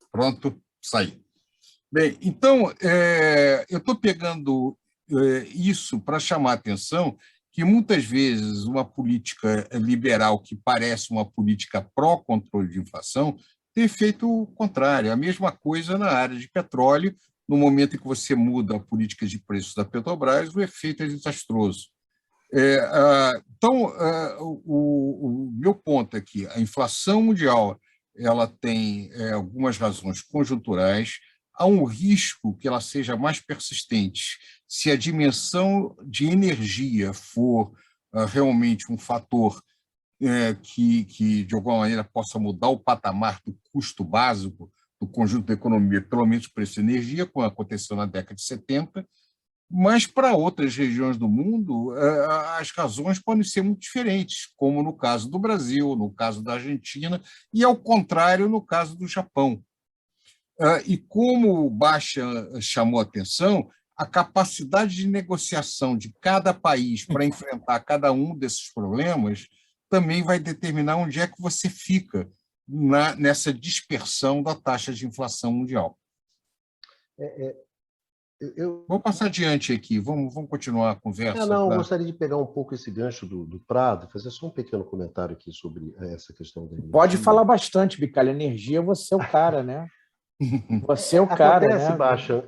Pronto, saí. Bem, então, eu estou pegando isso para chamar a atenção que, muitas vezes, uma política liberal que parece uma política pró-controle de inflação tem efeito o contrário. A mesma coisa na área de petróleo. No momento em que você muda a política de preços da Petrobras, o efeito é desastroso. Então, o meu ponto é que a inflação mundial ela tem algumas razões conjunturais. Há um risco que ela seja mais persistente se a dimensão de energia for realmente um fator que, de alguma maneira, possa mudar o patamar do custo básico do conjunto da economia, pelo menos o preço de energia, como aconteceu na década de 70, mas para outras regiões do mundo, as razões podem ser muito diferentes, como no caso do Brasil, no caso da Argentina, e, ao contrário, no caso do Japão. E como o Baixa chamou a atenção, a capacidade de negociação de cada país para enfrentar cada um desses problemas também vai determinar onde é que você fica nessa dispersão da taxa de inflação mundial. Vou passar adiante aqui, vamos continuar a conversa. Eu gostaria de pegar um pouco esse gancho do Prado, fazer só um pequeno comentário aqui sobre essa questão da energia. Pode falar bastante, Bicalho. Energia, você é o cara, né? Você é o cara, acontece, né? Baixa.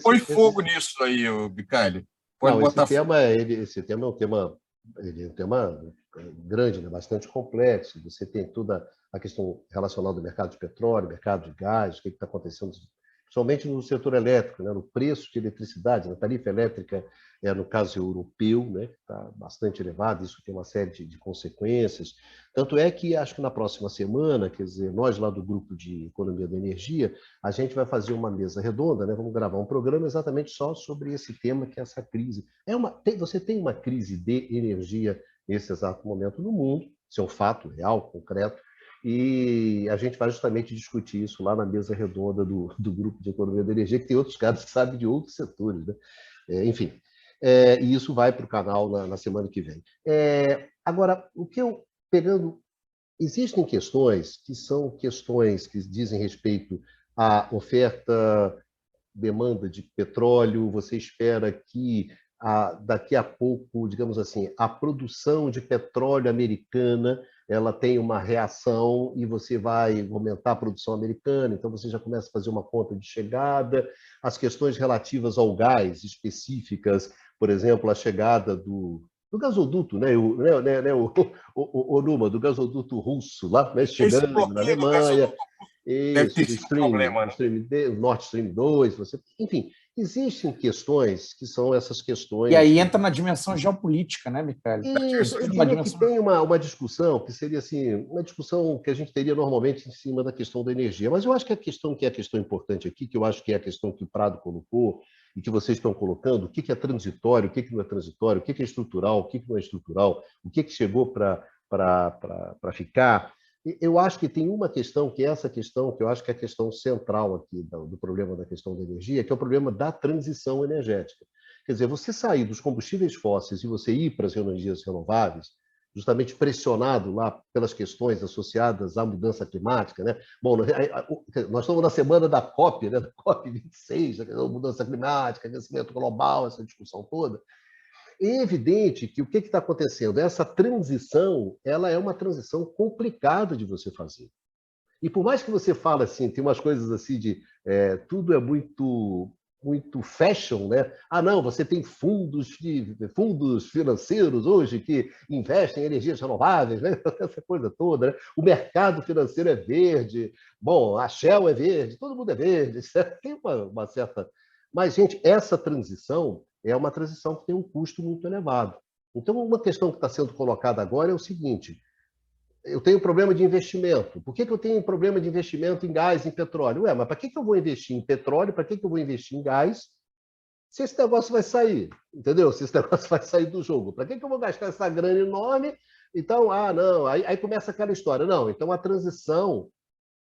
Põe fogo nisso aí, Bicalho. Não, esse tema é um tema, grande, né? Bastante complexo. Você tem toda a questão relacionada ao mercado de petróleo, mercado de gás, o que está acontecendo, somente no setor elétrico, né? No preço de eletricidade, na tarifa elétrica, no caso europeu, né? Está bastante elevado, isso tem uma série de consequências. Tanto é que, acho que na próxima semana, quer dizer, nós lá do Grupo de Economia da Energia, a gente vai fazer uma mesa redonda, né? Vamos gravar um programa exatamente só sobre esse tema, que é essa crise. Você tem uma crise de energia nesse exato momento no mundo, isso é um fato real, concreto, e a gente vai justamente discutir isso lá na mesa redonda do Grupo de Economia da Energia, que tem outros caras que sabem de outros setores, né? Enfim, e isso vai para o canal na semana que vem. Agora, o que eu pegando... Existem questões que são questões que dizem respeito à oferta, demanda de petróleo. Você espera que daqui a pouco, digamos assim, a produção de petróleo americana ela tem uma reação e você vai aumentar a produção americana, então você já começa a fazer uma conta de chegada. As questões relativas ao gás específicas, por exemplo, a chegada do gasoduto, né? O Numa, do gasoduto russo, lá, né? Chegando na Alemanha. Deve ter sido um problema. Nord Stream 2, enfim, existem questões que são essas questões... E aí entra na dimensão geopolítica, né, Michele? Isso, eu diria que tem uma discussão que seria assim, uma discussão que a gente teria normalmente em cima da questão da energia, mas eu acho que a questão importante aqui, que eu acho que é a questão que o Prado colocou e que vocês estão colocando, o que é transitório, o que não é transitório, o que é estrutural, o que não é estrutural, o que chegou para ficar. Eu acho que tem uma questão, que é essa questão, que eu acho que é a questão central aqui do problema da questão da energia, que é o problema da transição energética. Quer dizer, você sair dos combustíveis fósseis e você ir para as energias renováveis, justamente pressionado lá pelas questões associadas à mudança climática, né? Bom, nós estamos na semana da COP, né? Da COP26, a mudança climática, aquecimento global, essa discussão toda. É evidente que o que está acontecendo? Essa transição, ela é uma transição complicada de você fazer. E por mais que você fale assim, tem umas coisas assim de tudo é muito muito fashion, né? Ah, não, você tem fundos financeiros hoje que investem em energias renováveis, né? Essa coisa toda, né? O mercado financeiro é verde, bom, a Shell é verde, todo mundo é verde, tem uma certa... Mas, gente, essa transição é uma transição que tem um custo muito elevado. Então, uma questão que está sendo colocada agora é o seguinte: eu tenho problema de investimento. Por que eu tenho problema de investimento em gás, em petróleo? Ué, mas para que eu vou investir em petróleo? Para que eu vou investir em gás se esse negócio vai sair? Entendeu? Se esse negócio vai sair do jogo. Para que eu vou gastar essa grana enorme? Então, não. Aí começa aquela história. Não, então a transição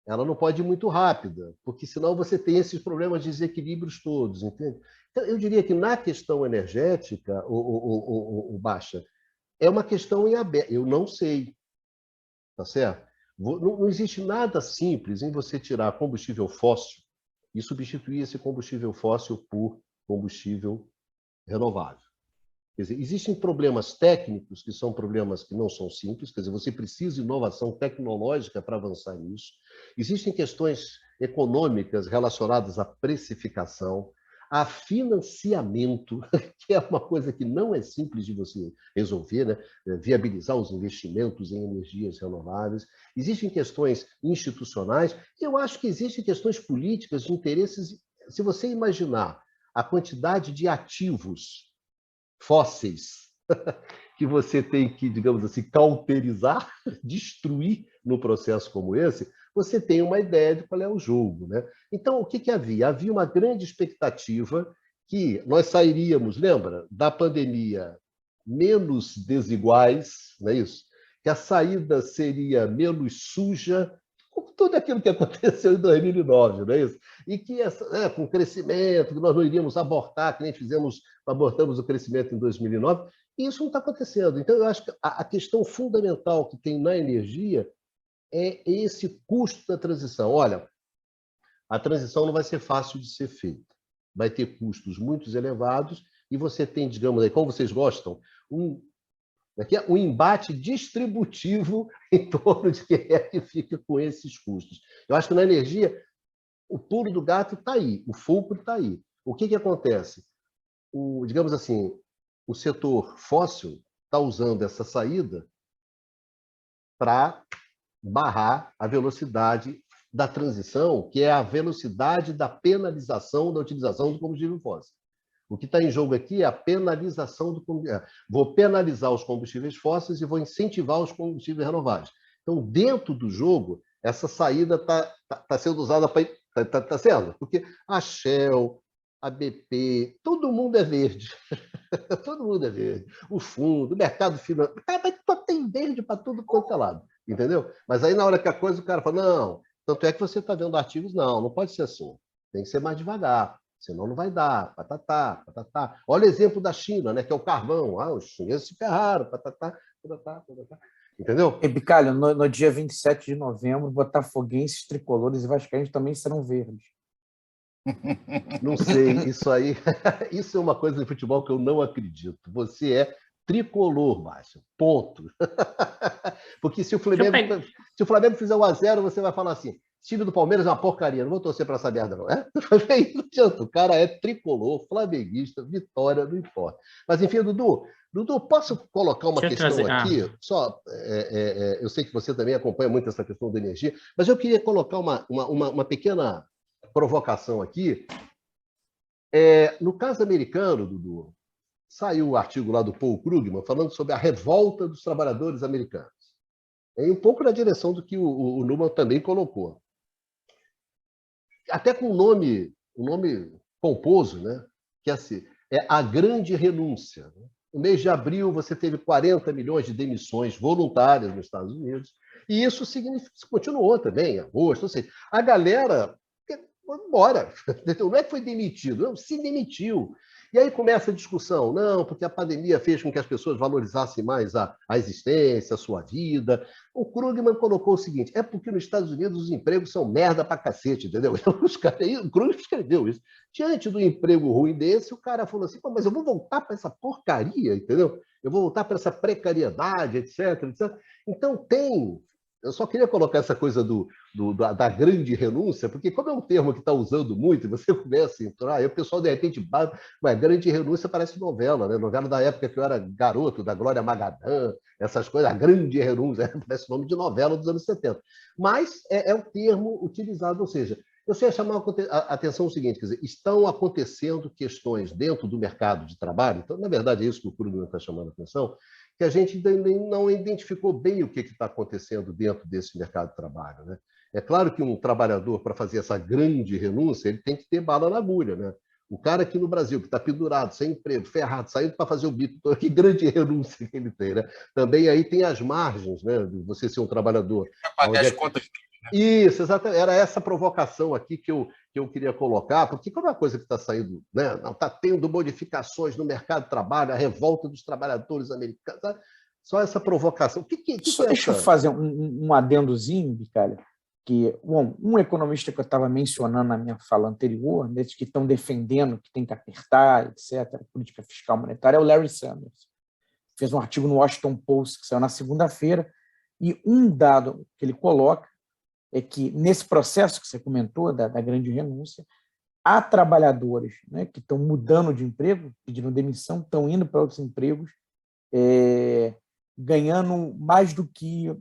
ela não pode ir muito rápida, porque senão você tem esses problemas de desequilíbrios todos, entende? Então, eu diria que na questão energética, o Baixa, é uma questão em aberto. Eu não sei. Tá certo? Não existe nada simples em você tirar combustível fóssil e substituir esse combustível fóssil por combustível renovável. Quer dizer, existem problemas técnicos que são problemas que não são simples, quer dizer, você precisa de inovação tecnológica para avançar nisso. Existem questões econômicas relacionadas à precificação, a financiamento, que é uma coisa que não é simples de você resolver, né? Viabilizar os investimentos em energias renováveis. Existem questões institucionais, e eu acho que existem questões políticas de interesses. Se você imaginar a quantidade de ativos fósseis que você tem que, digamos assim, cauterizar, destruir no processo como esse, você tem uma ideia de qual é o jogo, né? Então, o que havia? Havia uma grande expectativa que nós sairíamos, lembra, da pandemia menos desiguais, não é isso? Que a saída seria menos suja, com tudo aquilo que aconteceu em 2009, não é isso? E que com crescimento, que nós não iríamos abortar, que nem abortamos o crescimento em 2009, e isso não está acontecendo. Então, eu acho que a questão fundamental que tem na energia é esse custo da transição. Olha, a transição não vai ser fácil de ser feita. Vai ter custos muito elevados e você tem, digamos, aí, como vocês gostam, um embate distributivo em torno de quem é que fica com esses custos. Eu acho que na energia, o pulo do gato está aí, o fulcro está aí. O que acontece? Digamos assim, o setor fóssil está usando essa saída para barrar a velocidade da transição, que é a velocidade da penalização da utilização do combustível fóssil. O que está em jogo aqui é a penalização do combustível. Vou penalizar os combustíveis fósseis e vou incentivar os combustíveis renováveis. Então, dentro do jogo, essa saída está sendo usada para... Está sendo? Porque a Shell, a BP, todo mundo é verde. Todo mundo é verde. O fundo, o mercado financeiro, tem verde para tudo quanto é lado, entendeu? Mas aí na hora que a coisa, o cara fala, não, tanto é que você está vendo artigos, não pode ser assim, tem que ser mais devagar, senão não vai dar, patatá, patatá. Olha o exemplo da China, né, que é o carvão, os chineses se ferraram, patatá, patatá, patatá. Entendeu? E, Bicalho, no dia 27 de novembro, botafoguenses, tricolores e vascaínos também serão verdes. Não sei, isso aí, isso é uma coisa de futebol que eu não acredito. Você é tricolor, Márcio, ponto. Porque se o Flamengo fizer 1-0, você vai falar assim, time do Palmeiras é uma porcaria, não vou torcer para essa merda não. Não adianta, o cara é tricolor, flamenguista, vitória, não importa. Mas enfim, Dudu, posso colocar uma questão aqui? Só, eu sei que você também acompanha muito essa questão da energia, mas eu queria colocar uma pequena provocação aqui. No caso americano, Dudu, saiu o artigo lá do Paul Krugman falando sobre a revolta dos trabalhadores americanos. Um pouco na direção do que o Neumann também colocou. Até com um nome pomposo, né? Que é a grande renúncia. No mês de abril, você teve 40 milhões de demissões voluntárias nos Estados Unidos, e isso continuou também, em agosto. Ou seja, a galera foi embora. Não é que foi demitido, não, se demitiu. E aí começa a discussão, não, porque a pandemia fez com que as pessoas valorizassem mais a existência, a sua vida. O Krugman colocou o seguinte, é porque nos Estados Unidos os empregos são merda pra cacete, entendeu? Então, o Krugman escreveu isso. Diante do emprego ruim desse, o cara falou assim, mas eu vou voltar para essa porcaria, entendeu? Eu vou voltar para essa precariedade, etc, etc. Então, tem Eu só queria colocar essa coisa da grande renúncia, porque como é um termo que está usando muito, e você começa a entrar, aí o pessoal, de repente, mas grande renúncia parece novela, né? Novela da época que eu era garoto, da Glória Magadã, essas coisas, a grande renúncia, parece nome de novela dos anos 70. Mas é o termo utilizado, ou seja, eu sei chamar a atenção o seguinte, quer dizer, estão acontecendo questões dentro do mercado de trabalho, então, na verdade, é isso que o Krugman está chamando a atenção, que a gente não identificou bem o que está acontecendo dentro desse mercado de trabalho, né? É claro que um trabalhador, para fazer essa grande renúncia, ele tem que ter bala na agulha, né? O cara aqui no Brasil, que está pendurado, sem emprego, ferrado, saindo para fazer o bico, que grande renúncia que ele tem, né? Também aí tem as margens, né? De você ser um trabalhador. Pagar as contas. Isso, exatamente. Era essa provocação aqui que eu queria colocar, porque como é uma coisa que está saindo, né? Não está tendo modificações no mercado de trabalho, a revolta dos trabalhadores americanos, sabe? Só essa provocação. Só deixa eu fazer um adendozinho, Bicalho, que bom, um economista que eu estava mencionando na minha fala anterior, desses que estão defendendo que tem que apertar, etc., a política fiscal monetária, é o Larry Summers. Fez um artigo no Washington Post, que saiu na segunda-feira, e um dado que ele coloca é que, nesse processo que você comentou, da grande renúncia, há trabalhadores, né, que estão mudando de emprego, pedindo demissão, estão indo para outros empregos, ganhando mais do que,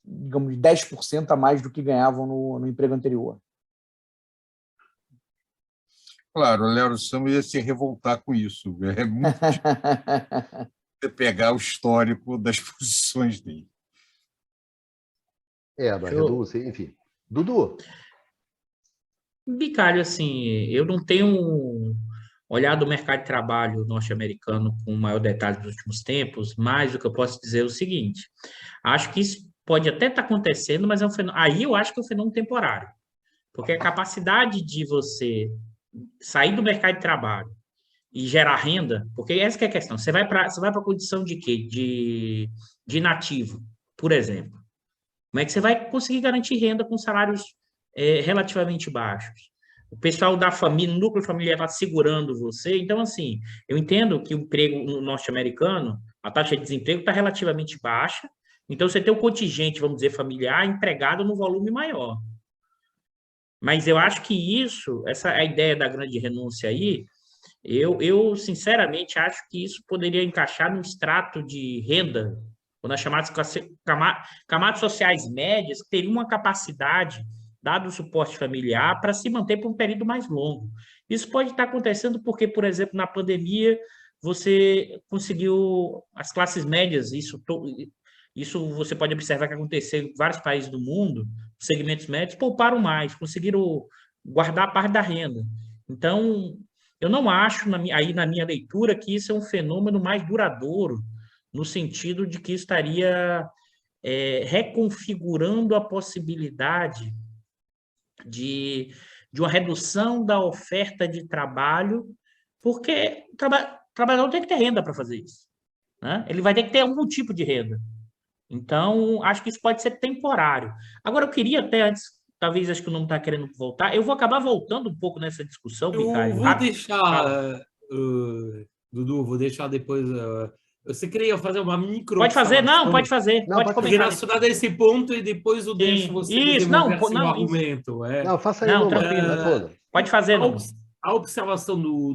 digamos, 10% a mais do que ganhavam no emprego anterior. Claro, o Léo Samba ia se revoltar com isso. É muito difícil você pegar o histórico das posições dele. Da renúncia, enfim. Dudu? Bicalho, assim, eu não tenho olhado o mercado de trabalho norte-americano com maior detalhe nos últimos tempos, mas o que eu posso dizer é o seguinte: acho que isso pode até estar acontecendo, mas é um fenômeno, aí eu acho que é um fenômeno temporário, porque a capacidade de você sair do mercado de trabalho e gerar renda, porque essa que é a questão, você vai para a condição de quê? De inativo, por exemplo. Como é que você vai conseguir garantir renda com salários relativamente baixos? O pessoal da família, o núcleo familiar está segurando você. Então, assim, eu entendo que o emprego norte-americano, a taxa de desemprego está relativamente baixa. Então, você tem um contingente, vamos dizer, familiar empregado no volume maior. Mas eu acho que a ideia da grande renúncia aí, eu sinceramente acho que isso poderia encaixar num extrato de renda, ou nas chamadas camadas sociais médias, que teriam uma capacidade, dado o suporte familiar, para se manter por um período mais longo. Isso pode estar acontecendo porque, por exemplo, na pandemia, você conseguiu as classes médias, isso você pode observar que aconteceu em vários países do mundo, segmentos médios pouparam mais, conseguiram guardar parte da renda. Então, eu não acho, na minha leitura, que isso é um fenômeno mais duradouro, no sentido de que estaria reconfigurando a possibilidade de uma redução da oferta de trabalho, porque o trabalhador tem que ter renda para fazer isso, né? Ele vai ter que ter algum tipo de renda. Então, acho que isso pode ser temporário. Agora, eu queria até antes, talvez acho que não está querendo voltar, eu vou acabar voltando um pouco nessa discussão, Bicalho. Eu vou deixar, Dudu, vou deixar depois. Você queria fazer uma micro. Pode fazer, não, pode fazer. Não, pode comentar. Relacionado a esse ponto e depois eu deixo você desenvolver seu argumento. Não, faça aí, não, tranquilo. Pode fazer, não. A observação do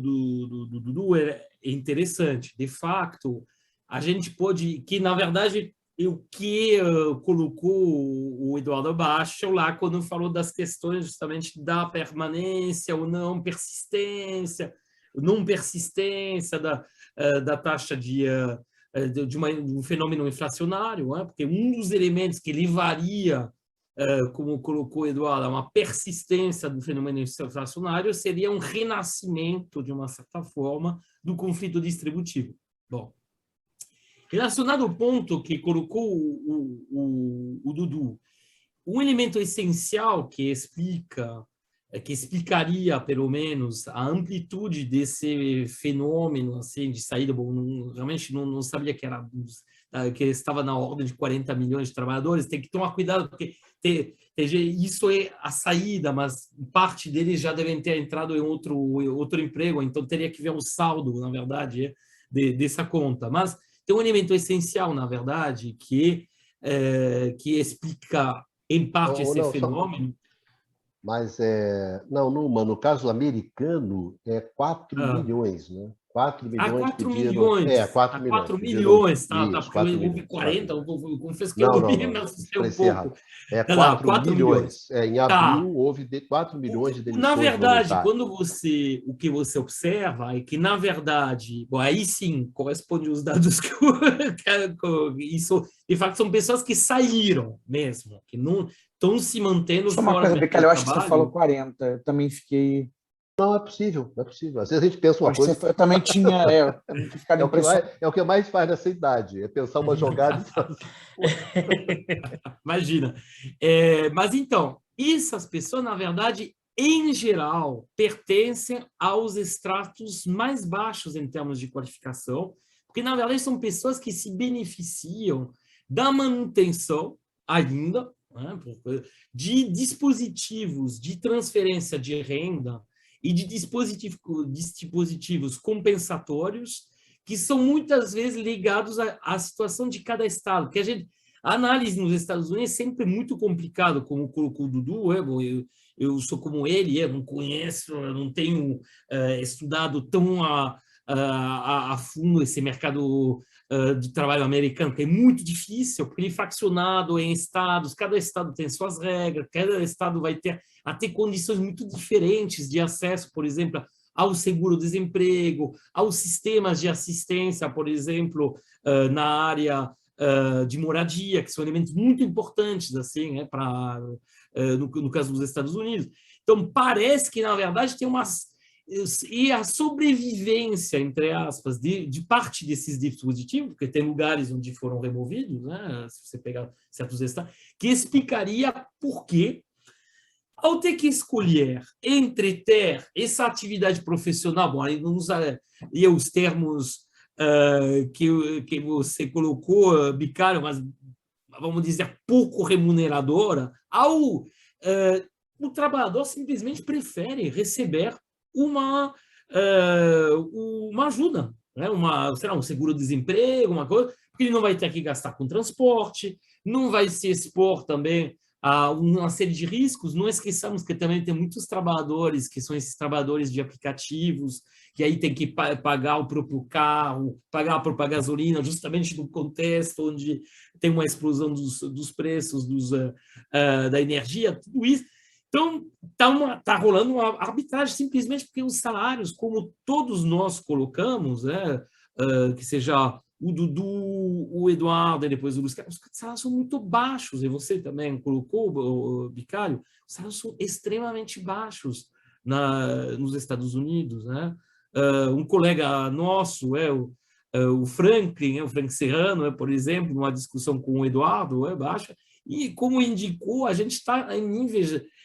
Dudu é interessante. De fato, a gente pode, que na verdade o que colocou o Eduardo Baixo lá quando falou das questões justamente da permanência ou não persistência da taxa de um fenômeno inflacionário, né? Porque um dos elementos que levaria, como colocou o Eduardo, a uma persistência do fenômeno inflacionário seria um renascimento, de uma certa forma, do conflito distributivo. Bom, relacionado ao ponto que colocou o Dudu, um elemento essencial que explicaria, pelo menos, a amplitude desse fenômeno assim, de saída, realmente não sabia que estava na ordem de 40 milhões de trabalhadores, tem que tomar cuidado, porque isso é a saída, mas parte deles já devem ter entrado em outro emprego, então teria que ver o saldo, na verdade, dessa conta. Mas tem um elemento essencial, na verdade, que que explica, em parte, esse Não, fenômeno. Mas no caso americano, é 4 milhões, né? 4 milhões 4 pediram. milhões. 4 milhões 4 pediram. milhões, tá, Isso, porque 4 eu ouvi milhões. 40, eu confesso que eu Não, ouvi não, e me não. assustei um Expressei errado. pouco. É Tá lá, 4 4 milhões. milhões. Em Tá. abril, houve 4 milhões de Na demissões verdade, voluntárias. o que você observa é que, na verdade, bom, aí sim, corresponde aos dados que isso, de fato, são pessoas que saíram mesmo, que não estão se mantendo Só uma fora coisa, do Bicalho, eu acho que você trabalho. falou 40, eu também fiquei... Não, é possível, é possível. Às vezes a gente pensa uma coisa... Eu também tinha, eu também tinha ficado impressionado. É o que mais faz nessa idade, é pensar uma jogada e fazer... Imagina. Mas, então, essas pessoas, na verdade, em geral, pertencem aos estratos mais baixos em termos de qualificação, porque, na verdade, são pessoas que se beneficiam da manutenção ainda, né, de dispositivos de transferência de renda e de dispositivos compensatórios que são muitas vezes ligados à situação de cada estado, que a análise nos Estados Unidos é sempre muito complicado, como colocou o Dudu, eu sou como ele, eu não conheço, eu não tenho estudado tão a fundo esse mercado de trabalho americano, que é muito difícil, porque ele é fraccionado em estados, cada estado tem suas regras, cada estado vai ter até condições muito diferentes de acesso, por exemplo, ao seguro-desemprego, aos sistemas de assistência, por exemplo, na área de moradia, que são elementos muito importantes assim, né, no caso dos Estados Unidos. Então, parece que, na verdade, tem umas... E a sobrevivência, entre aspas, de parte desses dispositivos, porque tem lugares onde foram removidos, né, se você pegar certos estados, que explicaria por que, ao ter que escolher entre ter essa atividade profissional, bom, aí não usa os termos que você colocou, Bicalho, mas vamos dizer pouco remuneradora, o trabalhador simplesmente prefere receber uma ajuda, né? Será um seguro-desemprego, uma coisa, porque ele não vai ter que gastar com transporte, não vai se expor também a uma série de riscos. Não esqueçamos que também tem muitos trabalhadores que são esses trabalhadores de aplicativos, que aí tem que pagar o próprio carro, pagar a própria gasolina, justamente no contexto onde tem uma explosão dos preços da energia, tudo isso. Então, está rolando uma arbitragem simplesmente porque os salários, como todos nós colocamos, né, que seja o Dudu, o Eduardo e depois o Luiz Carlos, os salários são muito baixos, e você também colocou, Bicalho, os salários são extremamente baixos nos Estados Unidos, né? Um colega nosso, o Franklin, o Frank Serrano, por exemplo, numa discussão com o Eduardo, baixa, e como indicou, a gente está em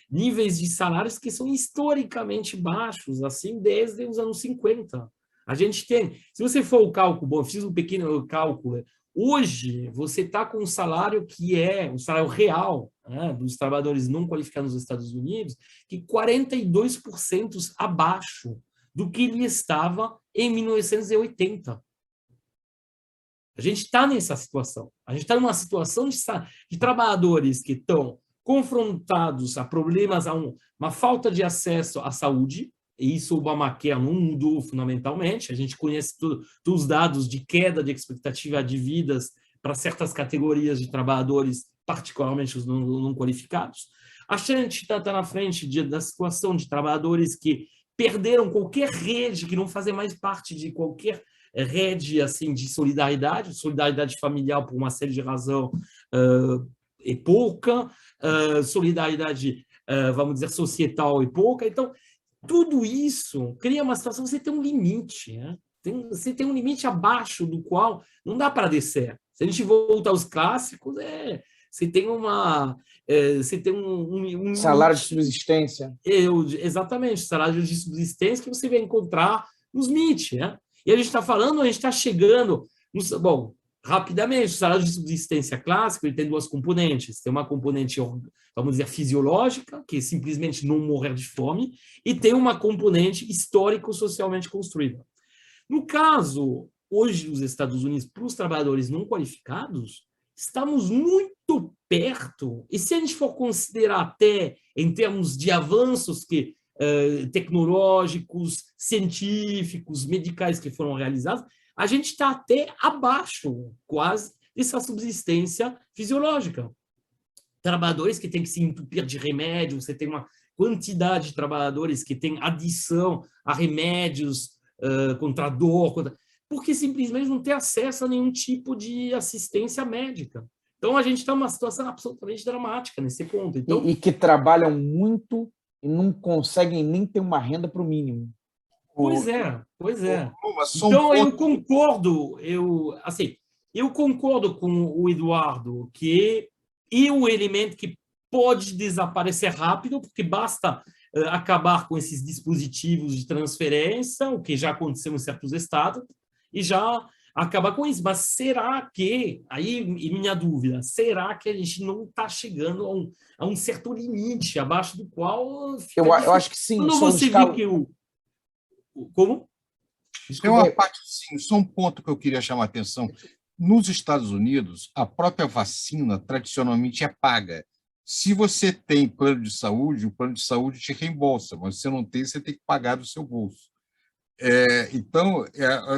níveis de salários que são historicamente baixos, assim, desde os anos 50. A gente tem, se você for o cálculo, bom, eu fiz um pequeno cálculo, hoje você está com um salário que é um salário real, né, dos trabalhadores não qualificados nos Estados Unidos, que 42% abaixo do que ele estava em 1980. A gente está nessa situação. A gente está numa situação de trabalhadores que estão confrontados a problemas, a uma falta de acesso à saúde, e isso o Obamacare não mudou fundamentalmente. A gente conhece todos os dados de queda de expectativa de vidas para certas categorias de trabalhadores, particularmente os não qualificados. A gente está na frente da situação de trabalhadores que perderam qualquer rede, que não fazem mais parte de qualquer rede assim, de solidariedade familiar por uma série de razões é pouca, solidariedade, vamos dizer, societal é pouca. Então, tudo isso cria uma situação, você tem um limite, né? Você tem um limite abaixo do qual não dá para descer. Se a gente volta aos clássicos, você tem você tem um salário limite, de subsistência. Exatamente, salário de subsistência que você vai encontrar nos MIT, né? E a gente está chegando, bom, rapidamente, o salário de subsistência clássico ele tem duas componentes. Tem uma componente, vamos dizer, fisiológica, que é simplesmente não morrer de fome, e tem uma componente histórico-socialmente construída. No caso, hoje, nos Estados Unidos, para os trabalhadores não qualificados, estamos muito perto, e se a gente for considerar até em termos de avanços tecnológicos, científicos, medicais que foram realizados, a gente está até abaixo, quase, dessa subsistência fisiológica. Trabalhadores que têm que se entupir de remédio, você tem uma quantidade de trabalhadores que têm adição a remédios contra dor, porque simplesmente não tem acesso a nenhum tipo de assistência médica. Então, a gente está numa situação absolutamente dramática nesse ponto. Então, e que trabalham muito e não conseguem nem ter uma renda para o mínimo. Pois é. Então, eu concordo, eu concordo com o Eduardo que é um elemento que pode desaparecer rápido, porque basta acabar com esses dispositivos de transferência, o que já aconteceu em certos estados, e já acabar com isso. Mas será que, aí minha dúvida, será que a gente não está chegando a um certo limite, abaixo do qual... Eu acho que sim. Quando você viu que o... Como? Tem uma parte, sim, só um ponto que eu queria chamar a atenção. Nos Estados Unidos, a própria vacina tradicionalmente é paga. Se você tem plano de saúde, o plano de saúde te reembolsa, mas se você não tem, você tem que pagar do seu bolso. Então,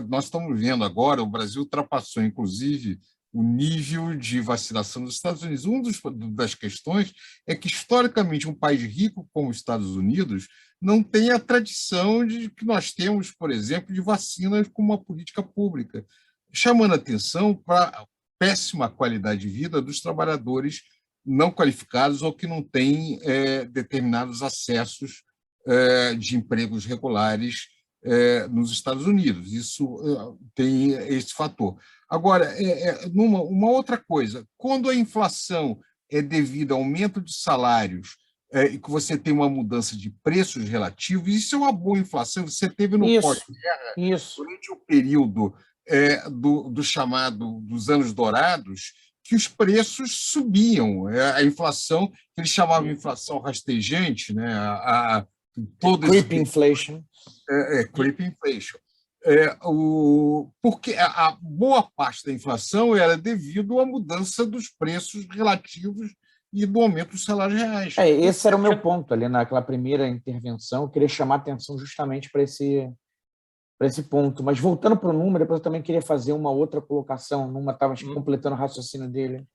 nós estamos vendo agora, o Brasil ultrapassou, inclusive, o nível de vacinação dos Estados Unidos. Uma das questões é que, historicamente, um país rico como os Estados Unidos não tem a tradição de que nós temos, por exemplo, de vacinas como uma política pública, chamando atenção para a péssima qualidade de vida dos trabalhadores não qualificados ou que não têm determinados acessos de empregos regulares nos Estados Unidos. Isso tem esse fator. Agora, uma outra coisa, quando a inflação é devida ao aumento de salários e que você tem uma mudança de preços relativos, isso é uma boa inflação. Você teve no pós-guerra, durante o período do chamado dos anos dourados, que os preços subiam. A inflação, que eles chamavam de inflação rastejante, né? Creeping inflation. Creeping inflation. Porque a boa parte da inflação era devido à mudança dos preços relativos e do aumento dos salários reais. Esse era o meu ponto ali naquela primeira intervenção. Eu queria chamar a atenção justamente para esse ponto. Mas voltando para o número, depois eu também queria fazer uma outra colocação. O Numa estava completando o raciocínio dele.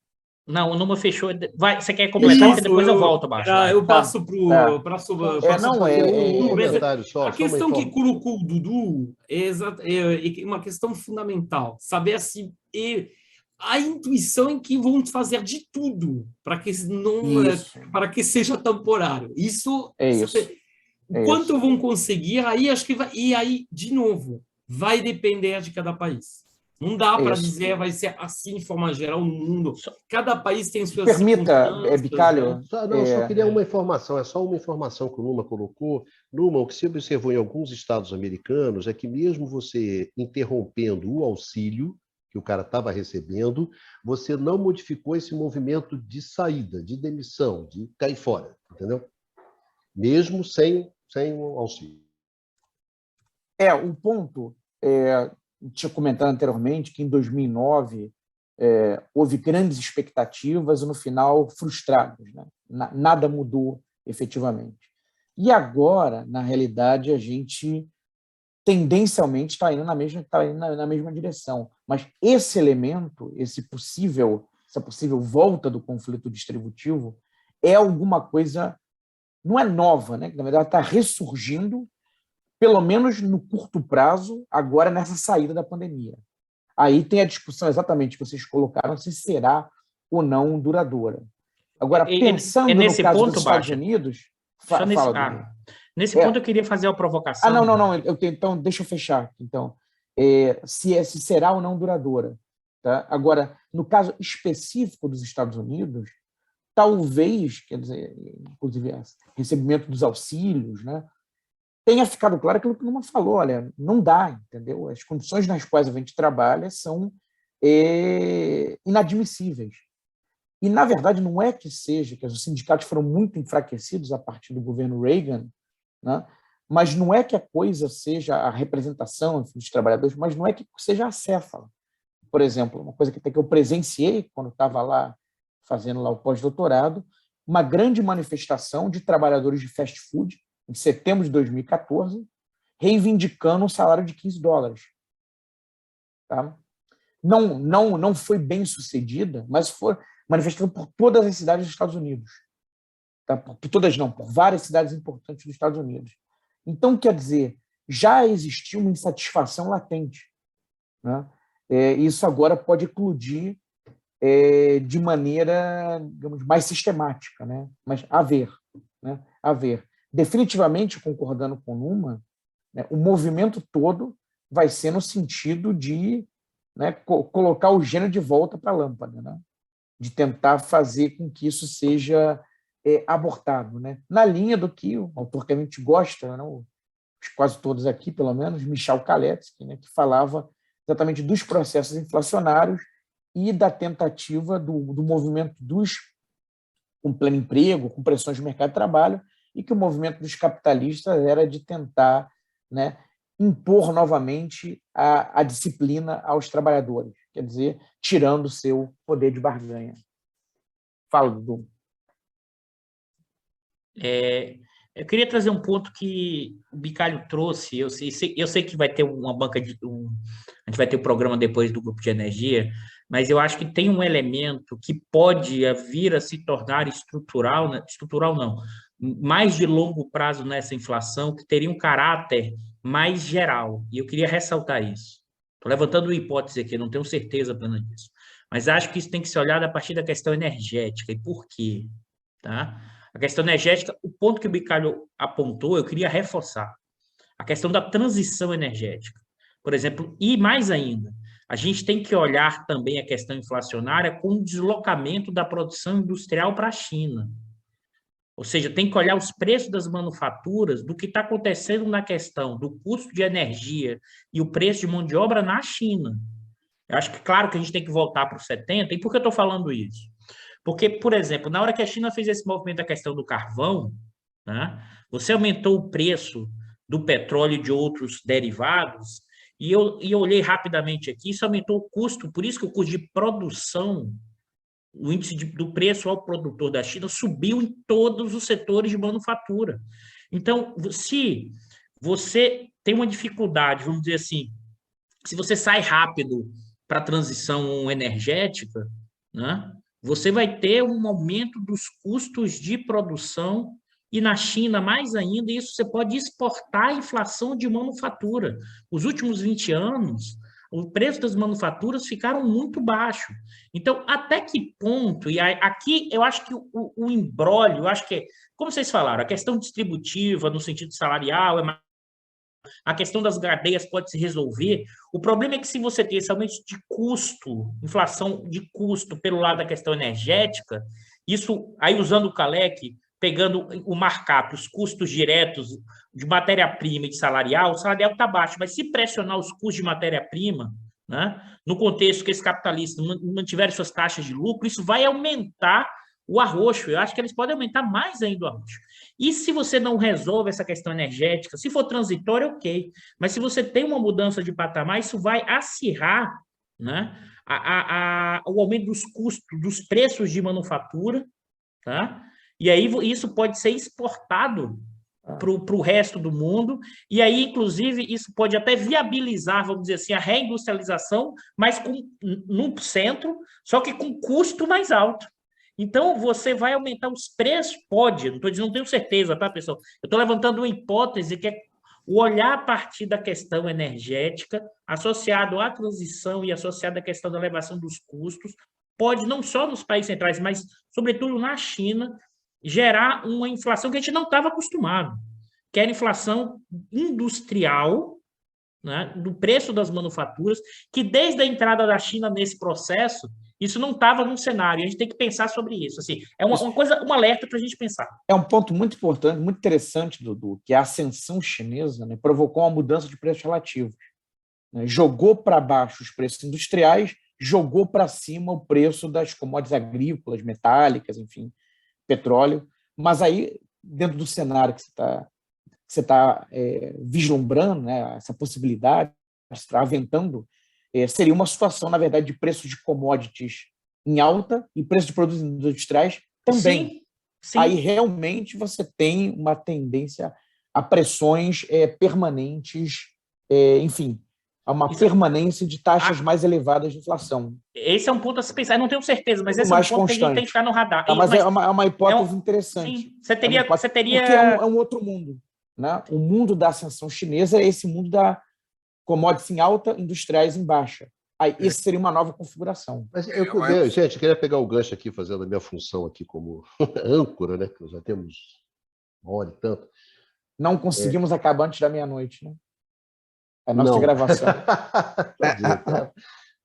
Não, o Numa fechou. Você quer completar? Porque depois eu volto, Baixo. Eu passo para só, a questão que colocou o Dudu é uma questão fundamental. Saber se a intuição em que vão fazer de tudo para que seja temporário. Isso. Quanto vão conseguir? Aí acho que de novo, vai depender de cada país. Não dá para dizer vai ser assim de forma geral no mundo. Cada país tem suas circunstâncias. Bicalho. Só queria uma informação, é só uma informação que o Numa colocou. Numa, o que se observou em alguns estados americanos é que mesmo você interrompendo o auxílio que o cara estava recebendo, você não modificou esse movimento de saída, de demissão, de cair fora, entendeu? Mesmo sem o auxílio. O ponto tinha comentado anteriormente que em 2009 houve grandes expectativas e no final frustrados, né? Nada mudou efetivamente. E agora, na realidade, a gente tendencialmente está indo na mesma direção. Mas esse elemento, essa possível volta do conflito distributivo é alguma coisa, não é nova, né? Na verdade, está ressurgindo, pelo menos no curto prazo, agora nessa saída da pandemia. Aí tem a discussão exatamente que vocês colocaram, se será ou não duradoura. Agora, pensando no caso dos Estados Unidos... Nesse ponto eu queria fazer uma provocação. Não. Então, deixa eu fechar. Então, se será ou não duradoura. Tá? Agora, no caso específico dos Estados Unidos, talvez, quer dizer, inclusive, recebimento dos auxílios, né, tenha ficado claro aquilo que o Numa falou, olha, não dá, entendeu? As condições nas quais a gente trabalha são inadmissíveis. E, na verdade, não é que seja, que os sindicatos foram muito enfraquecidos a partir do governo Reagan, né? Mas não é que a coisa seja a representação dos trabalhadores, mas não é que seja acéfala. por exemplo, uma coisa que até que eu presenciei quando estava lá fazendo lá o pós-doutorado, uma grande manifestação de trabalhadores de fast food, em setembro de 2014, reivindicando um salário de $15. Tá? Não foi bem sucedida, mas foi manifestada por todas as cidades dos Estados Unidos. Tá? Por todas não, por várias cidades importantes dos Estados Unidos. Então, quer dizer, já existiu uma insatisfação latente. Né? Isso agora pode eclodir de maneira, digamos, mais sistemática, né? Mas haver. Definitivamente, concordando com Numa, né, o movimento todo vai ser no sentido de, né, colocar o gênio de volta para a lâmpada, né? De tentar fazer com que isso seja abortado, né? Na linha do que o autor que a gente gosta, né, quase todos aqui, pelo menos, Michal Kalecki, né, que falava exatamente dos processos inflacionários e da tentativa do movimento com pleno emprego, com pressões do mercado de trabalho, e que o movimento dos capitalistas era de tentar, né, impor novamente a disciplina aos trabalhadores, quer dizer, tirando o seu poder de barganha. Fala, Dudu. Eu queria trazer um ponto que o Bicalho trouxe. Eu sei que vai ter uma banca a gente vai ter um programa depois do grupo de energia, mas eu acho que tem um elemento que pode vir a se tornar estrutural, né? Estrutural não, mais de longo prazo nessa inflação, que teria um caráter mais geral. E eu queria ressaltar isso. Estou levantando uma hipótese aqui, não tenho certeza plena disso, mas acho que isso tem que ser olhado a partir da questão energética. E por quê? Tá? A questão energética, o ponto que o Bicalho apontou, eu queria reforçar. A questão da transição energética. Por exemplo, e mais ainda, a gente tem que olhar também a questão inflacionária com o deslocamento da produção industrial para a China. Ou seja, tem que olhar os preços das manufaturas do que está acontecendo na questão do custo de energia e o preço de mão de obra na China. Eu acho que, claro, que a gente tem que voltar para os 70. E por que eu estou falando isso? Porque, por exemplo, na hora que a China fez esse movimento da questão do carvão, né, você aumentou o preço do petróleo e de outros derivados, e eu olhei rapidamente aqui, isso aumentou o custo, por isso que o custo de produção, o índice do preço ao produtor da China subiu em todos os setores de manufatura. Então, se você tem uma dificuldade, vamos dizer assim, se você sai rápido para a transição energética, né, você vai ter um aumento dos custos de produção e na China, mais ainda, isso você pode exportar a inflação de manufatura. Os últimos 20 anos, o preço das manufaturas ficaram muito baixo. Então, até que ponto, e aqui eu acho que o imbróglio, eu acho que, como vocês falaram, a questão distributiva, no sentido salarial, a questão das cadeias pode se resolver. O problema é que se você tem esse aumento de custo, inflação de custo pelo lado da questão energética, isso, aí usando o Kalecki, pegando o markup, os custos diretos de matéria-prima e de salarial, o salarial está baixo, mas se pressionar os custos de matéria-prima, né, no contexto que esses capitalistas mantiverem suas taxas de lucro, isso vai aumentar o arroxo. Eu acho que eles podem aumentar mais ainda o arroxo. E se você não resolve essa questão energética, se for transitório, ok. Mas se você tem uma mudança de patamar, isso vai acirrar, né, o aumento dos custos, dos preços de manufatura, tá? E aí isso pode ser exportado para o resto do mundo, e aí, inclusive, isso pode até viabilizar, vamos dizer assim, a reindustrialização, mas num centro, só que com custo mais alto. Então, você vai aumentar os preços? Pode, não estou dizendo, não tenho certeza, tá, pessoal? Eu estou levantando uma hipótese que é o olhar a partir da questão energética, associado à transição e associado à questão da elevação dos custos, pode, não só nos países centrais, mas, sobretudo, na China, gerar uma inflação que a gente não estava acostumado, que era inflação industrial, né, do preço das manufaturas, que desde a entrada da China nesse processo, isso não estava no cenário. A gente tem que pensar sobre isso. Assim, é uma coisa, um alerta para a gente pensar. É um ponto muito importante, muito interessante, Dudu, que a ascensão chinesa, né, provocou uma mudança de preços relativos. Né, jogou para baixo os preços industriais, jogou para cima o preço das commodities agrícolas, metálicas, enfim, petróleo. Mas aí, dentro do cenário que você está vislumbrando, né, essa possibilidade, você está aventando, seria uma situação, na verdade, de preço de commodities em alta e preço de produtos industriais também. Sim, sim. Aí realmente você tem uma tendência a pressões permanentes, enfim, a uma permanência de taxas mais elevadas de inflação. Esse é um ponto a se pensar. Eu não tenho certeza, mas esse é um mais ponto que a gente constante. tem que ficar no radar. Mas é uma hipótese interessante. Sim, você teria... Porque é um outro mundo. Né? O mundo da ascensão chinesa é esse mundo da commodities em alta, industriais em baixa. Aí, isso seria uma nova configuração. Mas gente, queria pegar o gancho aqui, fazendo a minha função aqui como âncora, né? Que já temos uma hora e tanto. Não conseguimos acabar antes da meia-noite, né? É a nossa gravação.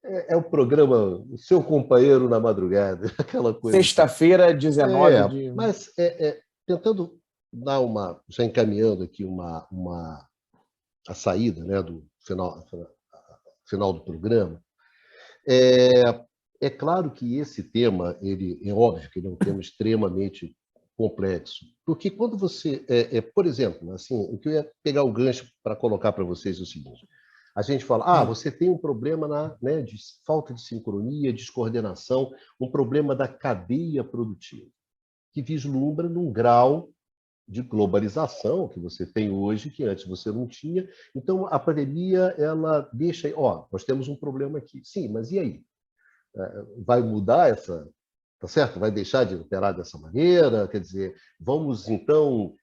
É o programa O Seu Companheiro na Madrugada, aquela coisa. Sexta-feira, 19 Mas tentando dar já encaminhando aqui a saída, né, do final do programa, é claro que esse tema, é óbvio que ele é um tema extremamente complexo, porque quando você, por exemplo, assim, o que eu ia pegar o gancho para colocar para vocês é o seguinte: a gente fala, você tem um problema de falta de sincronia, descoordenação, um problema da cadeia produtiva, que vislumbra num grau de globalização que você tem hoje, que antes você não tinha. Então, a pandemia, ela deixa... nós temos um problema aqui. Sim, mas e aí? Vai mudar essa... Tá certo? Vai deixar de operar dessa maneira? Quer dizer, vamos, então,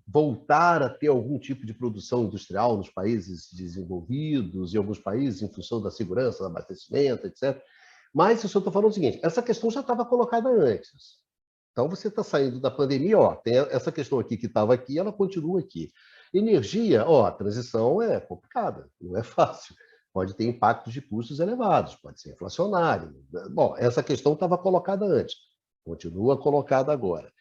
voltar a ter algum tipo de produção industrial nos países desenvolvidos, em alguns países, em função da segurança, do abastecimento, etc. Mas, eu estou falando o seguinte, essa questão já estava colocada antes. Então, você está saindo da pandemia, tem essa questão aqui que estava aqui, ela continua aqui. Energia, a transição é complicada, não é fácil. Pode ter impactos de custos elevados, pode ser inflacionário. Bom, essa questão estava colocada antes, continua colocada agora.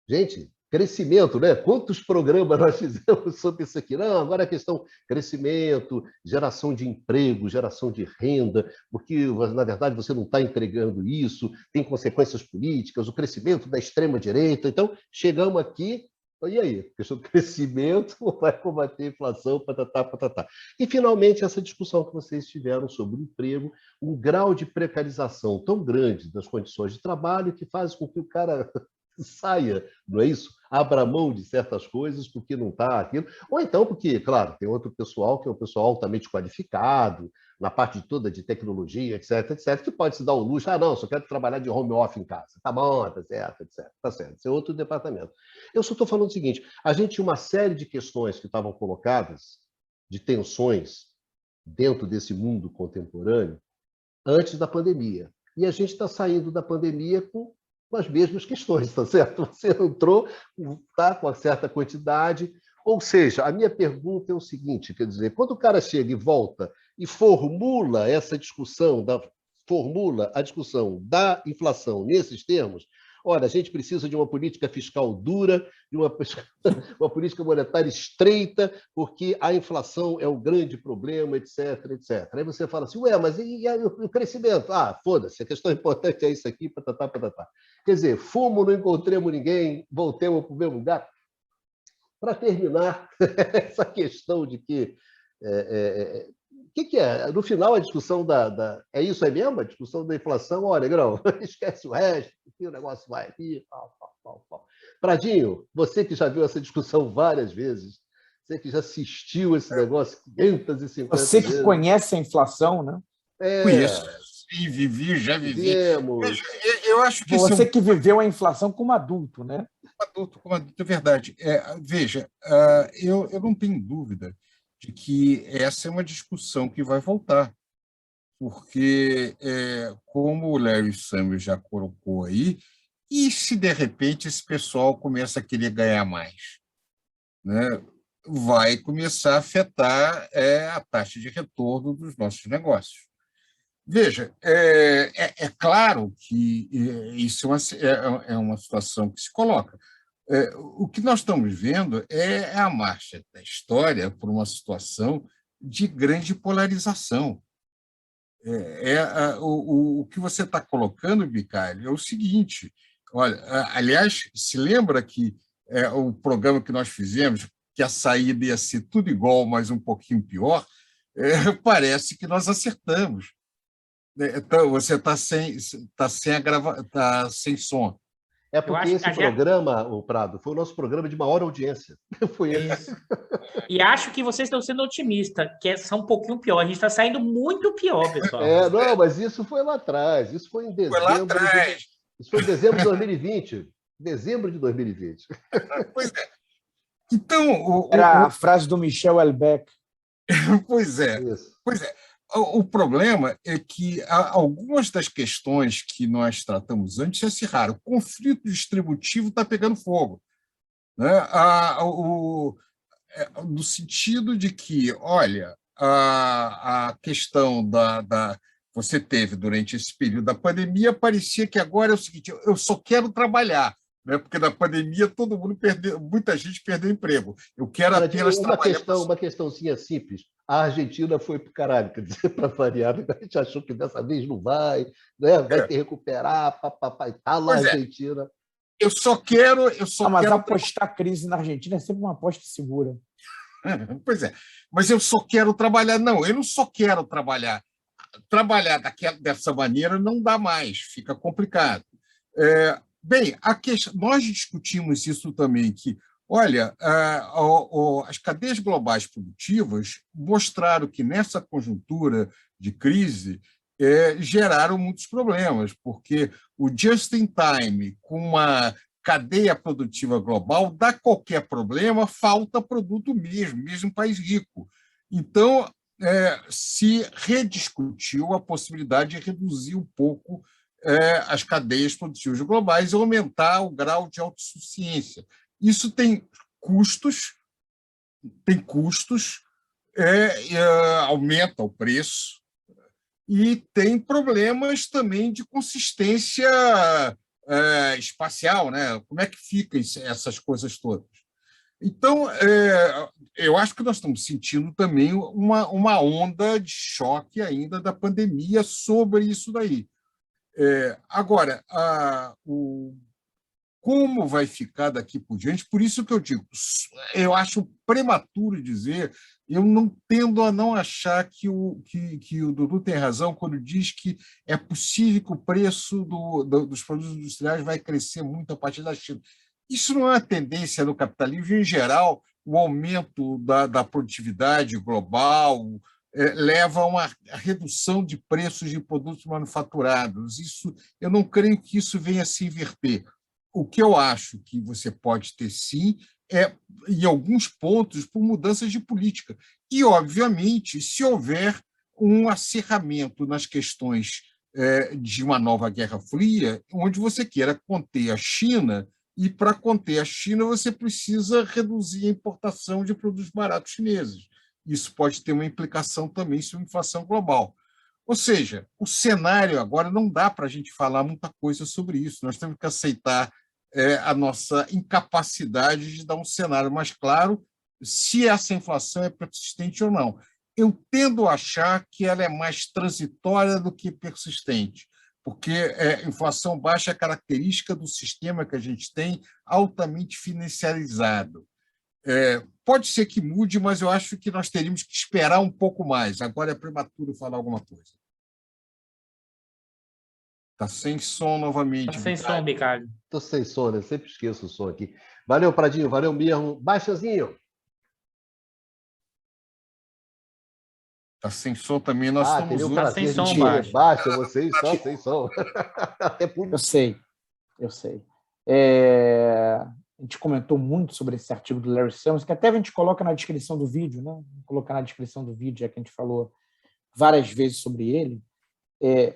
Gente, crescimento, né? Quantos programas nós fizemos sobre isso aqui? Não, agora a questão crescimento, geração de emprego, geração de renda, porque, na verdade, você não está entregando isso, tem consequências políticas, o crescimento da extrema-direita. Então, chegamos aqui, e aí? Questão do crescimento vai combater a inflação, patatá. E, finalmente, essa discussão que vocês tiveram sobre o emprego, um grau de precarização tão grande das condições de trabalho que faz com que o cara saia, não é isso? Abra mão de certas coisas porque não está aquilo. Ou então porque, claro, tem outro pessoal que é um pessoal altamente qualificado, na parte toda de tecnologia, etc, que pode se dar o luxo, não, só quero trabalhar de home office em casa. Tá bom, tá certo, etc. Tá certo, isso é outro departamento. Eu só estou falando o seguinte, a gente tinha uma série de questões que estavam colocadas, de tensões, dentro desse mundo contemporâneo, antes da pandemia. E a gente está saindo da pandemia com as mesmas questões, tá certo? Você entrou, tá com uma certa quantidade. Ou seja, a minha pergunta é o seguinte, quer dizer, quando o cara chega e volta e formula essa discussão, formula a discussão da inflação nesses termos, olha, a gente precisa de uma política fiscal dura, de uma política monetária estreita, porque a inflação é o grande problema, etc. Aí você fala assim, mas e o crescimento? Foda-se, a questão importante é isso aqui, patatá. Quer dizer, fumo, não encontremos ninguém, voltemos para o mesmo lugar. Para terminar, essa questão de que... O que é? No final, a discussão é isso aí mesmo? A discussão da inflação, olha, Negrão, esquece o resto, que o negócio vai aqui, pau. Pradinho, você que já viu essa discussão várias vezes, você que já assistiu esse negócio 550 vezes. Você que conhece a inflação, né? Conheço. Sim, já vivi. Eu acho que você que viveu a inflação como adulto, né? Como adulto, é verdade. Veja, eu não tenho dúvida de que essa é uma discussão que vai voltar, porque, como o Larry Summers já colocou aí, e se, de repente, esse pessoal começa a querer ganhar mais? Né? Vai começar a afetar a taxa de retorno dos nossos negócios. Veja, é claro que isso é uma situação que se coloca. O que nós estamos vendo é a marcha da história por uma situação de grande polarização. O que você está colocando, Bicalho, é o seguinte, olha, aliás, se lembra que o programa que nós fizemos, que a saída ia ser tudo igual, mas um pouquinho pior, parece que nós acertamos. Então, você está sem som. É porque esse programa, o Prado, foi o nosso programa de maior audiência. Foi esse. E acho que vocês estão sendo otimistas, que são um pouquinho pior. A gente está saindo muito pior, pessoal. Não, mas isso foi lá atrás. Isso foi em dezembro. Foi lá atrás. Isso foi em dezembro de 2020. Dezembro de 2020. Pois é. Então, era a frase do Michel Houellebecq. Pois é. Isso. Pois é. O problema é que algumas das questões que nós tratamos antes é acirraram. O conflito distributivo está pegando fogo, né? No sentido de que, olha, a questão você teve durante esse período da pandemia, parecia que agora é o seguinte: eu só quero trabalhar, né? Porque na pandemia muita gente perdeu emprego. Eu quero apenas trabalhar. Uma questãozinha simples. A Argentina foi para o caralho, quer dizer, para variar, a gente achou que dessa vez não vai, né? Vai ter que recuperar, papapá, tá lá a Argentina. Eu só quero. Mas apostar crise na Argentina é sempre uma aposta segura. Pois é, mas eu só quero trabalhar. Não, eu não só quero trabalhar. Trabalhar dessa maneira não dá mais, fica complicado. Bem, nós discutimos isso também, que, olha, as cadeias globais produtivas mostraram que, nessa conjuntura de crise, geraram muitos problemas, porque o just-in-time, com uma cadeia produtiva global, dá qualquer problema, falta produto mesmo em país rico. Então, se rediscutiu a possibilidade de reduzir um pouco as cadeias produtivas globais e aumentar o grau de autossuficiência. Isso tem custos, aumenta o preço e tem problemas também de consistência espacial, né? Como é que ficam essas coisas todas? Então, eu acho que nós estamos sentindo também uma onda de choque ainda da pandemia sobre isso daí. Agora, como vai ficar daqui por diante? Por isso que eu digo, eu acho prematuro dizer, eu não tendo a não achar que o Dudu tem razão quando diz que é possível que o preço dos produtos industriais vai crescer muito a partir da China. Isso não é uma tendência no capitalismo. Em geral, o aumento da produtividade global leva a uma redução de preços de produtos manufaturados. Eu não creio que isso venha a se inverter. O que eu acho que você pode ter, sim, em alguns pontos, por mudanças de política. E, obviamente, se houver um acirramento nas questões de uma nova Guerra Fria, onde você queira conter a China, e, para conter a China, você precisa reduzir a importação de produtos baratos chineses. Isso pode ter uma implicação também sobre a inflação global. Ou seja, o cenário agora não dá para a gente falar muita coisa sobre isso. Nós temos que aceitar a nossa incapacidade de dar um cenário mais claro se essa inflação é persistente ou não. Eu tendo a achar que ela é mais transitória do que persistente, porque inflação baixa é característica do sistema que a gente tem, altamente financiarizado. Pode ser que mude, mas eu acho que nós teríamos que esperar um pouco mais. Agora é prematuro falar alguma coisa. Está sem som novamente. Está sem som, Bicalho. Estou sem som, né? Sempre esqueço o som aqui. Valeu, Pradinho, valeu mesmo. Baixazinho. Está sem som também, nós estamos Está sem som, baixa, vocês só sem som. Até Eu sei. A gente comentou muito sobre esse artigo do Larry Summers, que até a gente coloca na descrição do vídeo, né? Vou colocar na descrição do vídeo, já que a gente falou várias vezes sobre ele.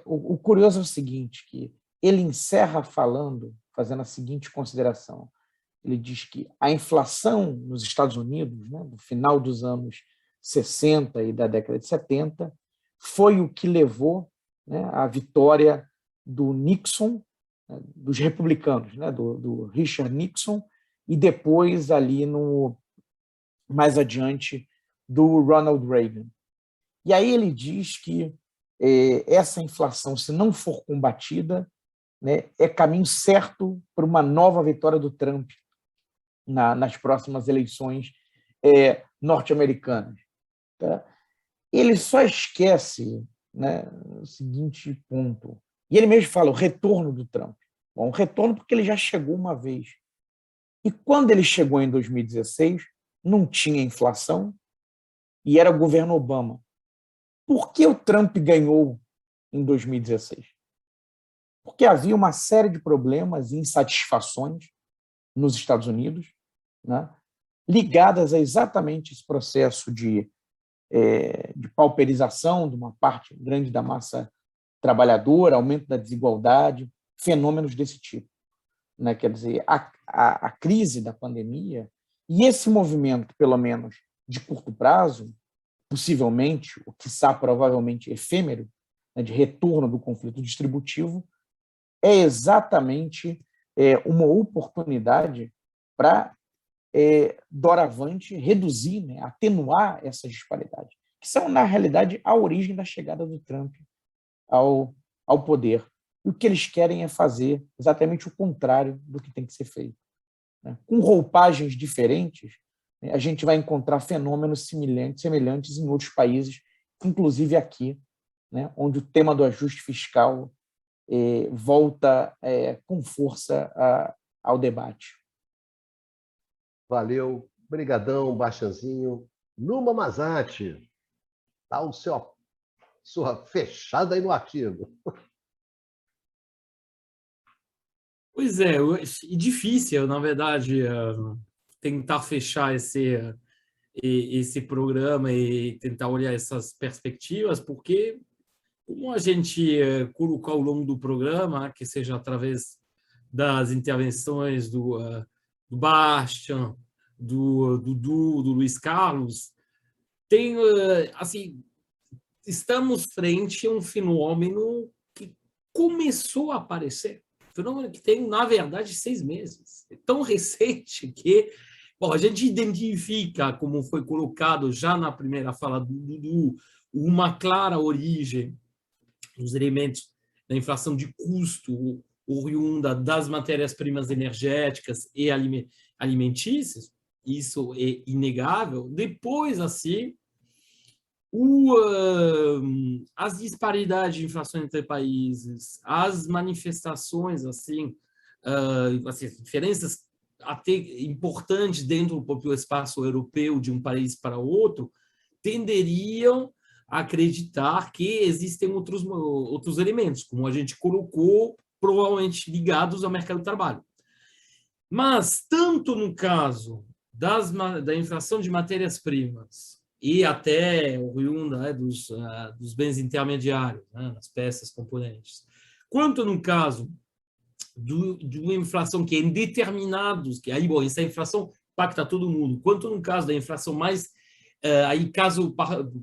O curioso é o seguinte, que ele encerra fazendo a seguinte consideração. Ele diz que a inflação nos Estados Unidos, né, no final dos anos 60 e da década de 70, foi o que levou, né, à vitória do Nixon, dos republicanos, né, do Richard Nixon, e depois, ali mais adiante, do Ronald Reagan. E aí ele diz que essa inflação, se não for combatida, né, é caminho certo para uma nova vitória do Trump nas próximas eleições norte-americanas. Tá? ele só esquece, né, o seguinte ponto. E ele mesmo fala o retorno do Trump. Bom, o retorno porque ele já chegou uma vez. E quando ele chegou em 2016, não tinha inflação e era o governo Obama. Por que o Trump ganhou em 2016? Porque havia uma série de problemas e insatisfações nos Estados Unidos, né, ligadas a exatamente esse processo de pauperização de uma parte grande da massa trabalhadora, aumento da desigualdade, fenômenos desse tipo, né? Quer dizer, a crise da pandemia e esse movimento, pelo menos de curto prazo, possivelmente, o quiçá provavelmente efêmero, né, de retorno do conflito distributivo, é exatamente uma oportunidade para, doravante, reduzir, né, atenuar essas disparidades, que são, na realidade, a origem da chegada do Trump ao poder. E o que eles querem é fazer exatamente o contrário do que tem que ser feito, né? Com roupagens diferentes, né, a gente vai encontrar fenômenos semelhantes em outros países, inclusive aqui, né, onde o tema do ajuste fiscal volta com força ao debate. Valeu, brigadão, Baixanzinho. Numa Mazati, tá o sua fechada aí no artigo. Pois é, difícil, na verdade, tentar fechar esse programa e tentar olhar essas perspectivas, porque como a gente colocou ao longo do programa, que seja através das intervenções do Bastian, do Dudu, do Luiz Carlos, tem, assim, estamos frente a um fenômeno que começou a aparecer, fenômeno que tem, na verdade, 6 meses. É tão recente que, bom, a gente identifica, como foi colocado já na primeira fala do Dudu, uma clara origem dos elementos da inflação de custo oriunda das matérias-primas energéticas e alimentícias, isso é inegável. Depois, assim, as disparidades de inflação entre países, as manifestações, assim, diferenças até importantes dentro do próprio espaço europeu de um país para outro, tenderiam a acreditar que existem outros elementos, como a gente colocou, provavelmente ligados ao mercado de trabalho. Mas, tanto no caso da inflação de matérias-primas e até oriunda dos bens intermediários, né, nas peças, componentes, quanto no caso de uma inflação que é em determinados, que aí, bom, essa inflação impacta todo mundo, quanto no caso da inflação mais, aí caso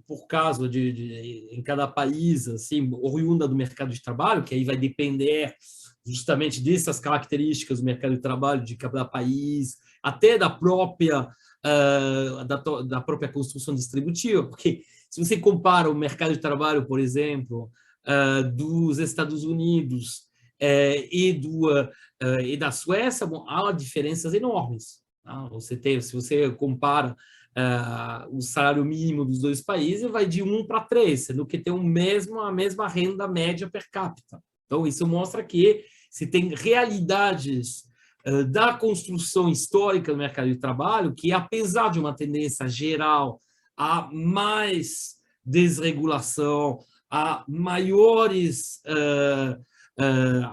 por caso em cada país, assim, oriunda do mercado de trabalho, que aí vai depender justamente dessas características do mercado de trabalho de cada país, até da própria construção distributiva, porque se você compara o mercado de trabalho, por exemplo, dos Estados Unidos e da Suécia, bom, há diferenças enormes. Tá? Se você compara o salário mínimo dos dois países, vai de 1 para 3, sendo que tem a mesma renda média per capita. Então, isso mostra que se tem realidades da construção histórica do mercado de trabalho que, apesar de uma tendência geral a mais desregulação, a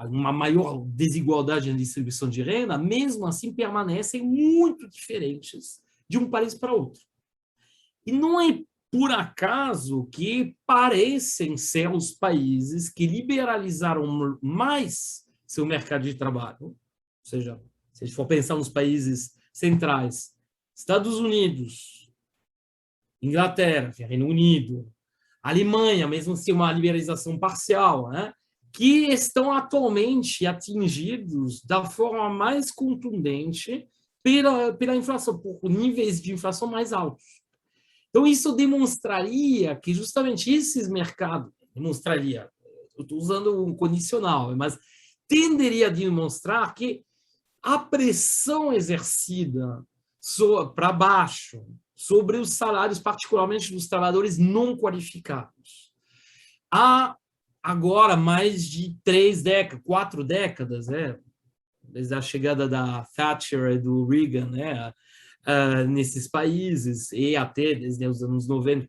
uma maior desigualdade na distribuição de renda, mesmo assim permanecem muito diferentes de um país para outro. E não é por acaso que parecem ser os países que liberalizaram mais seu mercado de trabalho. Ou seja, se a gente for pensar nos países centrais, Estados Unidos, Inglaterra, Reino Unido, Alemanha, mesmo se uma liberalização parcial, né, que estão atualmente atingidos da forma mais contundente pela inflação, por níveis de inflação mais altos. Então, isso demonstraria que justamente esses mercados, eu estou usando um condicional, mas tenderia a demonstrar que a pressão exercida para baixo sobre os salários, particularmente dos trabalhadores não qualificados. Há agora mais de 4 décadas, desde a chegada da Thatcher e do Reagan, nesses países, e até desde os anos 90,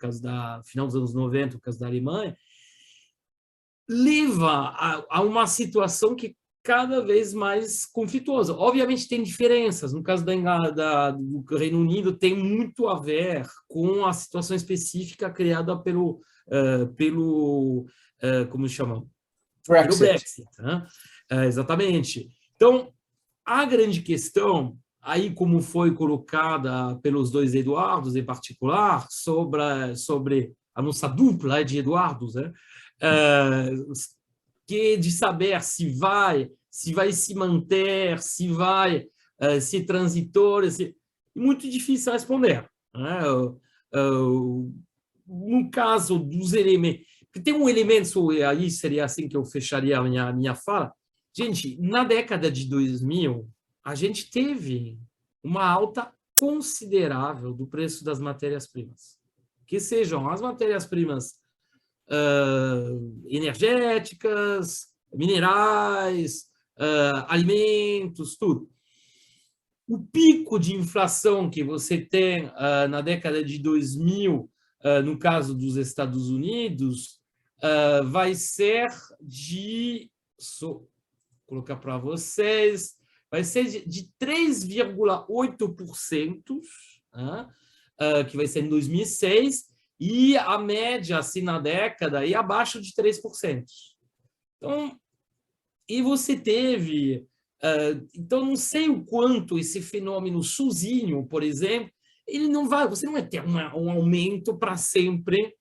final dos anos 90, por causa da Alemanha, leva a uma situação que cada vez mais conflituosa. Obviamente tem diferenças. No caso do Reino Unido, tem muito a ver com a situação específica criada pelo como chama? Pelo Brexit. Né? Exatamente. Então, a grande questão, aí como foi colocada pelos dois Eduardos em particular, sobre a nossa dupla de Eduardos, que de saber se vai se manter, se vai ser transitório, muito difícil responder. Né? No caso dos elementos, tem um elemento, aí seria assim que eu fecharia a minha fala. Gente, na década de 2000, a gente teve uma alta considerável do preço das matérias-primas, que sejam as matérias-primas energéticas, minerais, alimentos, tudo. O pico de inflação que você tem na década de 2000, no caso dos Estados Unidos, vai ser colocar para vocês, vai ser de 3,8%, que vai ser em 2006, e a média, assim, na década, é abaixo de 3%. Então, e você teve... então, não sei o quanto esse fenômeno sozinho, por exemplo, você não vai ter um aumento para sempre,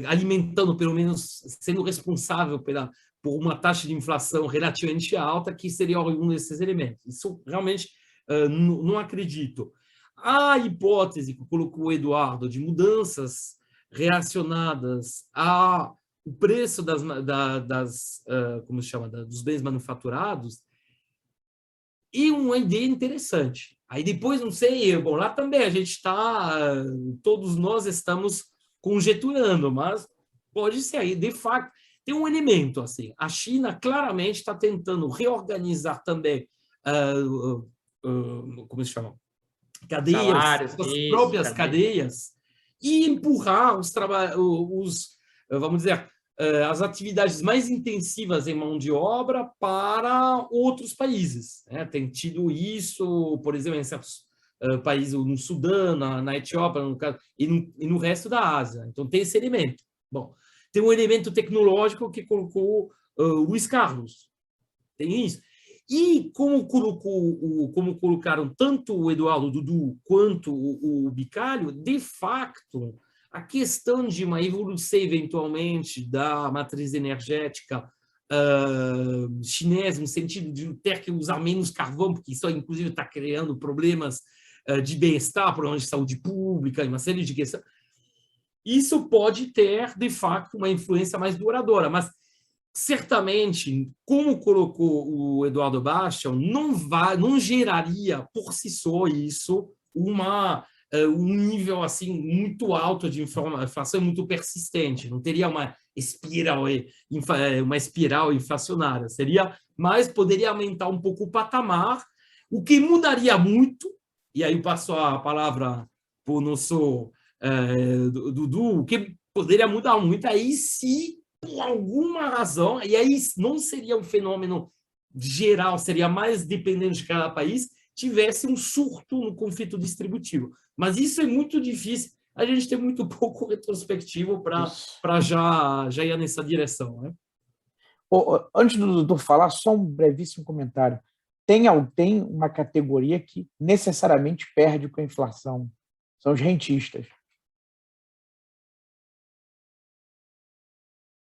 alimentando, pelo menos, sendo responsável por uma taxa de inflação relativamente alta, que seria um desses elementos. Isso, realmente, não acredito. A hipótese que colocou o Eduardo de mudanças relacionadas ao preço como se chama, dos bens manufaturados é uma ideia interessante. Aí depois, não sei, bom, lá também a gente todos nós estamos conjecturando, mas pode ser aí, de fato, tem um elemento assim. A China claramente está tentando reorganizar também, como se chama? Cadeias, Salários, suas próprias cadeias, e empurrar vamos dizer, as atividades mais intensivas em mão de obra para outros países. Tem tido isso, por exemplo, em certos países, no Sudão, na Etiópia, no caso, e no resto da Ásia. Então, tem esse elemento. Bom, tem um elemento tecnológico que colocou Luiz Carlos. Tem isso. E como colocaram tanto o Eduardo Dudu quanto o Bicalho, de fato, a questão de uma evolução, eventualmente, da matriz energética chinesa, no sentido de ter que usar menos carvão, porque isso, inclusive, está criando problemas de bem-estar, problemas de saúde pública, uma série de questões. Isso pode ter, de fato, uma influência mais duradoura, mas certamente, como colocou o Eduardo Bastian, não geraria por si só isso um nível assim muito alto de inflação, muito persistente. Não teria uma espiral inflacionária. Poderia aumentar um pouco o patamar, o que mudaria muito. E aí passo a palavra para o nosso Dudu, o que poderia mudar muito aí se por alguma razão, e aí não seria um fenômeno geral, seria mais dependente de cada país, tivesse um surto no conflito distributivo. Mas isso é muito difícil, a gente tem muito pouco retrospectivo para já ir nessa direção. Né? Antes do Dudu falar, só um brevíssimo comentário. Tem uma categoria que necessariamente perde com a inflação, são os rentistas.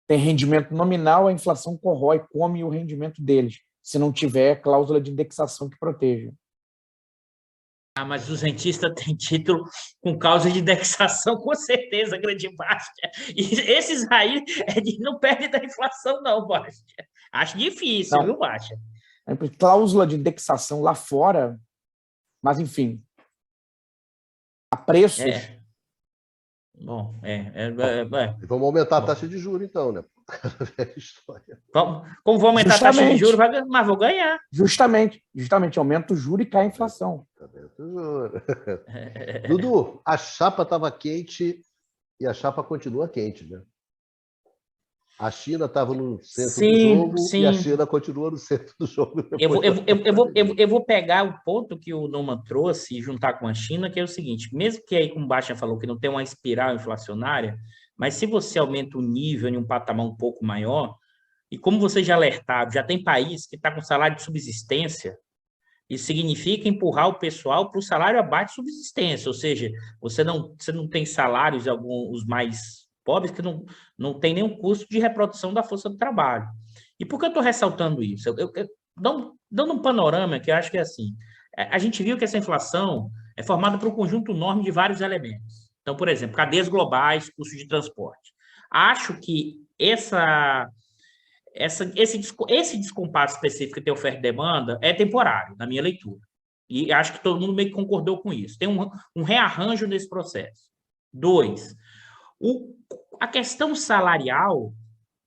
Tem rendimento nominal, a inflação come o rendimento deles, se não tiver cláusula de indexação que proteja. Mas os rentistas têm título com causa de indexação, com certeza, grande parte. E esses aí não perdem da inflação, não, Baixa. Acho difícil, não. Viu, Baixa? Cláusula de indexação lá fora, mas, enfim, a preços. Bom, Vamos aumentar a taxa de juros, então, né? Como vou aumentar a taxa de juros, mas vou ganhar. Justamente, aumenta o juro e cai a inflação. Dudu, a chapa estava quente e a chapa continua quente, né? A China estava no centro do jogo e a China continua no centro do jogo. Eu vou pegar o ponto que o Neumann trouxe e juntar com a China, que é o seguinte, mesmo que aí, como o Baixa falou, que não tem uma espiral inflacionária, mas se você aumenta o nível em um patamar um pouco maior, e como você já alertado, já tem país que está com salário de subsistência, isso significa empurrar o pessoal para o salário abaixo de subsistência, ou seja, você não tem salários, os mais pobres, que não tem nenhum custo de reprodução da força do trabalho. E por que eu estou ressaltando isso? Dando um panorama que eu acho que é assim, a gente viu que essa inflação é formada por um conjunto enorme de vários elementos. Então, por exemplo, cadeias globais, custos de transporte. Acho que esse descompasso específico que tem oferta e demanda é temporário, na minha leitura. E acho que todo mundo meio que concordou com isso. Tem um rearranjo nesse processo. 2, a questão salarial,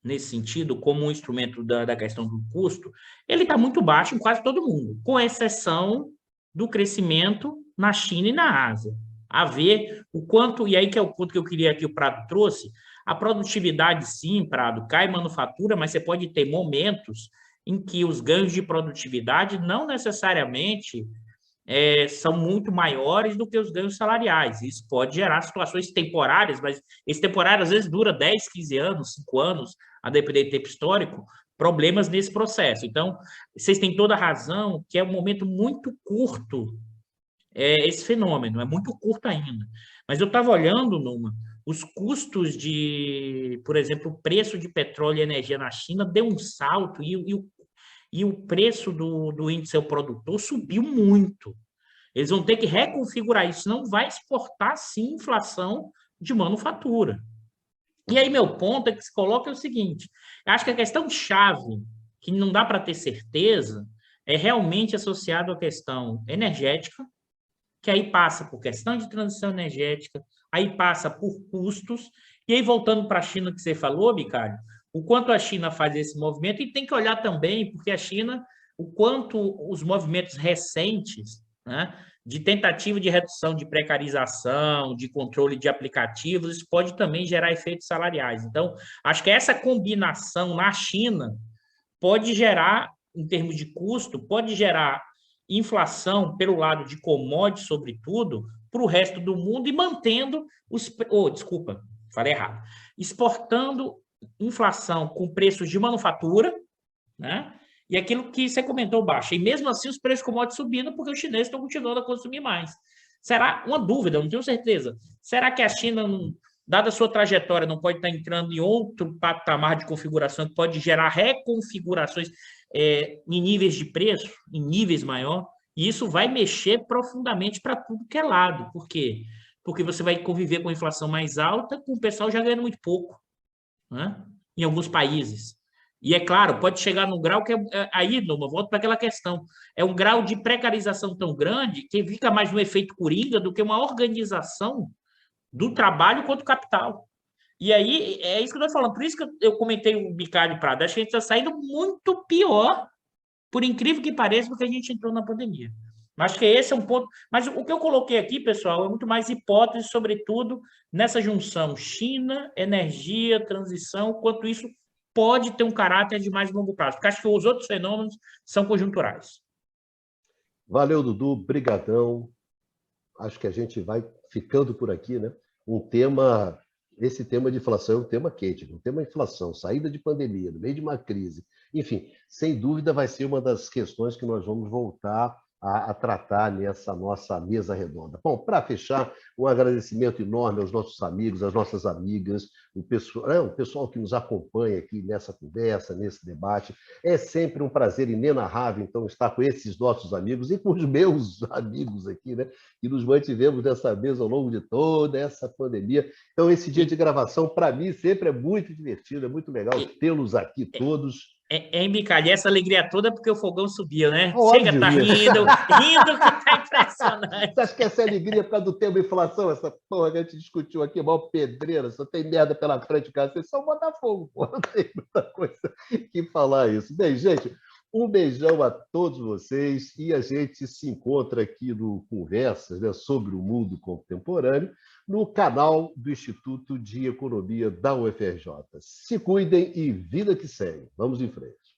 nesse sentido, como um instrumento da questão do custo, ele está muito baixo em quase todo mundo, com exceção do crescimento na China e na Ásia. A ver o quanto, e aí que é o ponto que eu queria que o Prado trouxe, a produtividade, sim, Prado, cai manufatura, mas você pode ter momentos em que os ganhos de produtividade não necessariamente são muito maiores do que os ganhos salariais. Isso pode gerar situações temporárias, mas esse temporário às vezes dura 10, 15 anos, 5 anos, a depender do tempo histórico, problemas nesse processo. Então, vocês têm toda a razão que é um momento muito curto esse fenômeno, é muito curto ainda. Mas eu estava olhando, Numa, os custos de, por exemplo, o preço de petróleo e energia na China deu um salto e o preço do índice ao produtor subiu muito. Eles vão ter que reconfigurar isso, não vai exportar, sim, inflação de manufatura. E aí, meu ponto é que se coloca o seguinte, acho que a questão chave, que não dá para ter certeza, é realmente associado à questão energética, que aí passa por questão de transição energética, aí passa por custos, e aí voltando para a China que você falou, Bicalho, o quanto a China faz esse movimento, e tem que olhar também, porque a China, o quanto os movimentos recentes, né, de tentativa de redução de precarização, de controle de aplicativos, isso pode também gerar efeitos salariais. Então, acho que essa combinação na China pode gerar, em termos de custo, pode gerar inflação pelo lado de commodities, sobretudo, para o resto do mundo e mantendo exportando inflação com preços de manufatura, né? E aquilo que você comentou baixo. E mesmo assim os preços de commodities subindo porque os chineses estão continuando a consumir mais. Será uma dúvida, não tenho certeza. Será que a China, dada a sua trajetória, não pode estar entrando em outro patamar de configuração que pode gerar reconfigurações em níveis de preço, em níveis maior? E isso vai mexer profundamente para tudo que é lado. Por quê? Porque você vai conviver com a inflação mais alta, com o pessoal já ganhando muito pouco, né? Em alguns países. E é claro, pode chegar num grau que aí, Numa, volto para aquela questão, é um grau de precarização tão grande que fica mais um efeito coringa do que uma organização do trabalho quanto capital. E aí, é isso que eu estou falando. Por isso que eu comentei o Bicalho Prado. Acho que a gente está saindo muito pior, por incrível que pareça, do que a gente entrou na pandemia. Acho que esse é um ponto. Mas o que eu coloquei aqui, pessoal, é muito mais hipótese, sobretudo nessa junção China, energia, transição, quanto isso pode ter um caráter de mais longo prazo. Porque acho que os outros fenômenos são conjunturais. Valeu, Dudu. Brigadão. Acho que a gente vai ficando por aqui, né? Esse tema de inflação é um tema quente, um tema de inflação, saída de pandemia, no meio de uma crise. Enfim, sem dúvida vai ser uma das questões que nós vamos voltar a tratar nessa nossa mesa redonda. Bom, para fechar, um agradecimento enorme aos nossos amigos, às nossas amigas, o pessoal que nos acompanha aqui nessa conversa, nesse debate. É sempre um prazer inenarrável, então, estar com esses nossos amigos e com os meus amigos aqui, né? Que nos mantivemos nessa mesa ao longo de toda essa pandemia. Então, esse dia de gravação, para mim, sempre é muito divertido, é muito legal tê-los aqui todos. Em Bicalho, essa alegria toda porque o fogão subiu, né? Óbvio, Chega, tá rindo que tá impressionante. Você acha que essa é alegria por causa do tema inflação? Essa porra que a gente discutiu aqui, maior pedreira, só tem merda pela frente, cara. Vocês são Botafogo, porra. Não tem muita coisa que falar isso. Bem, gente, um beijão a todos vocês e a gente se encontra aqui no Conversas, né, sobre o mundo contemporâneo no canal do Instituto de Economia da UFRJ. Se cuidem e vida que segue. Vamos em frente.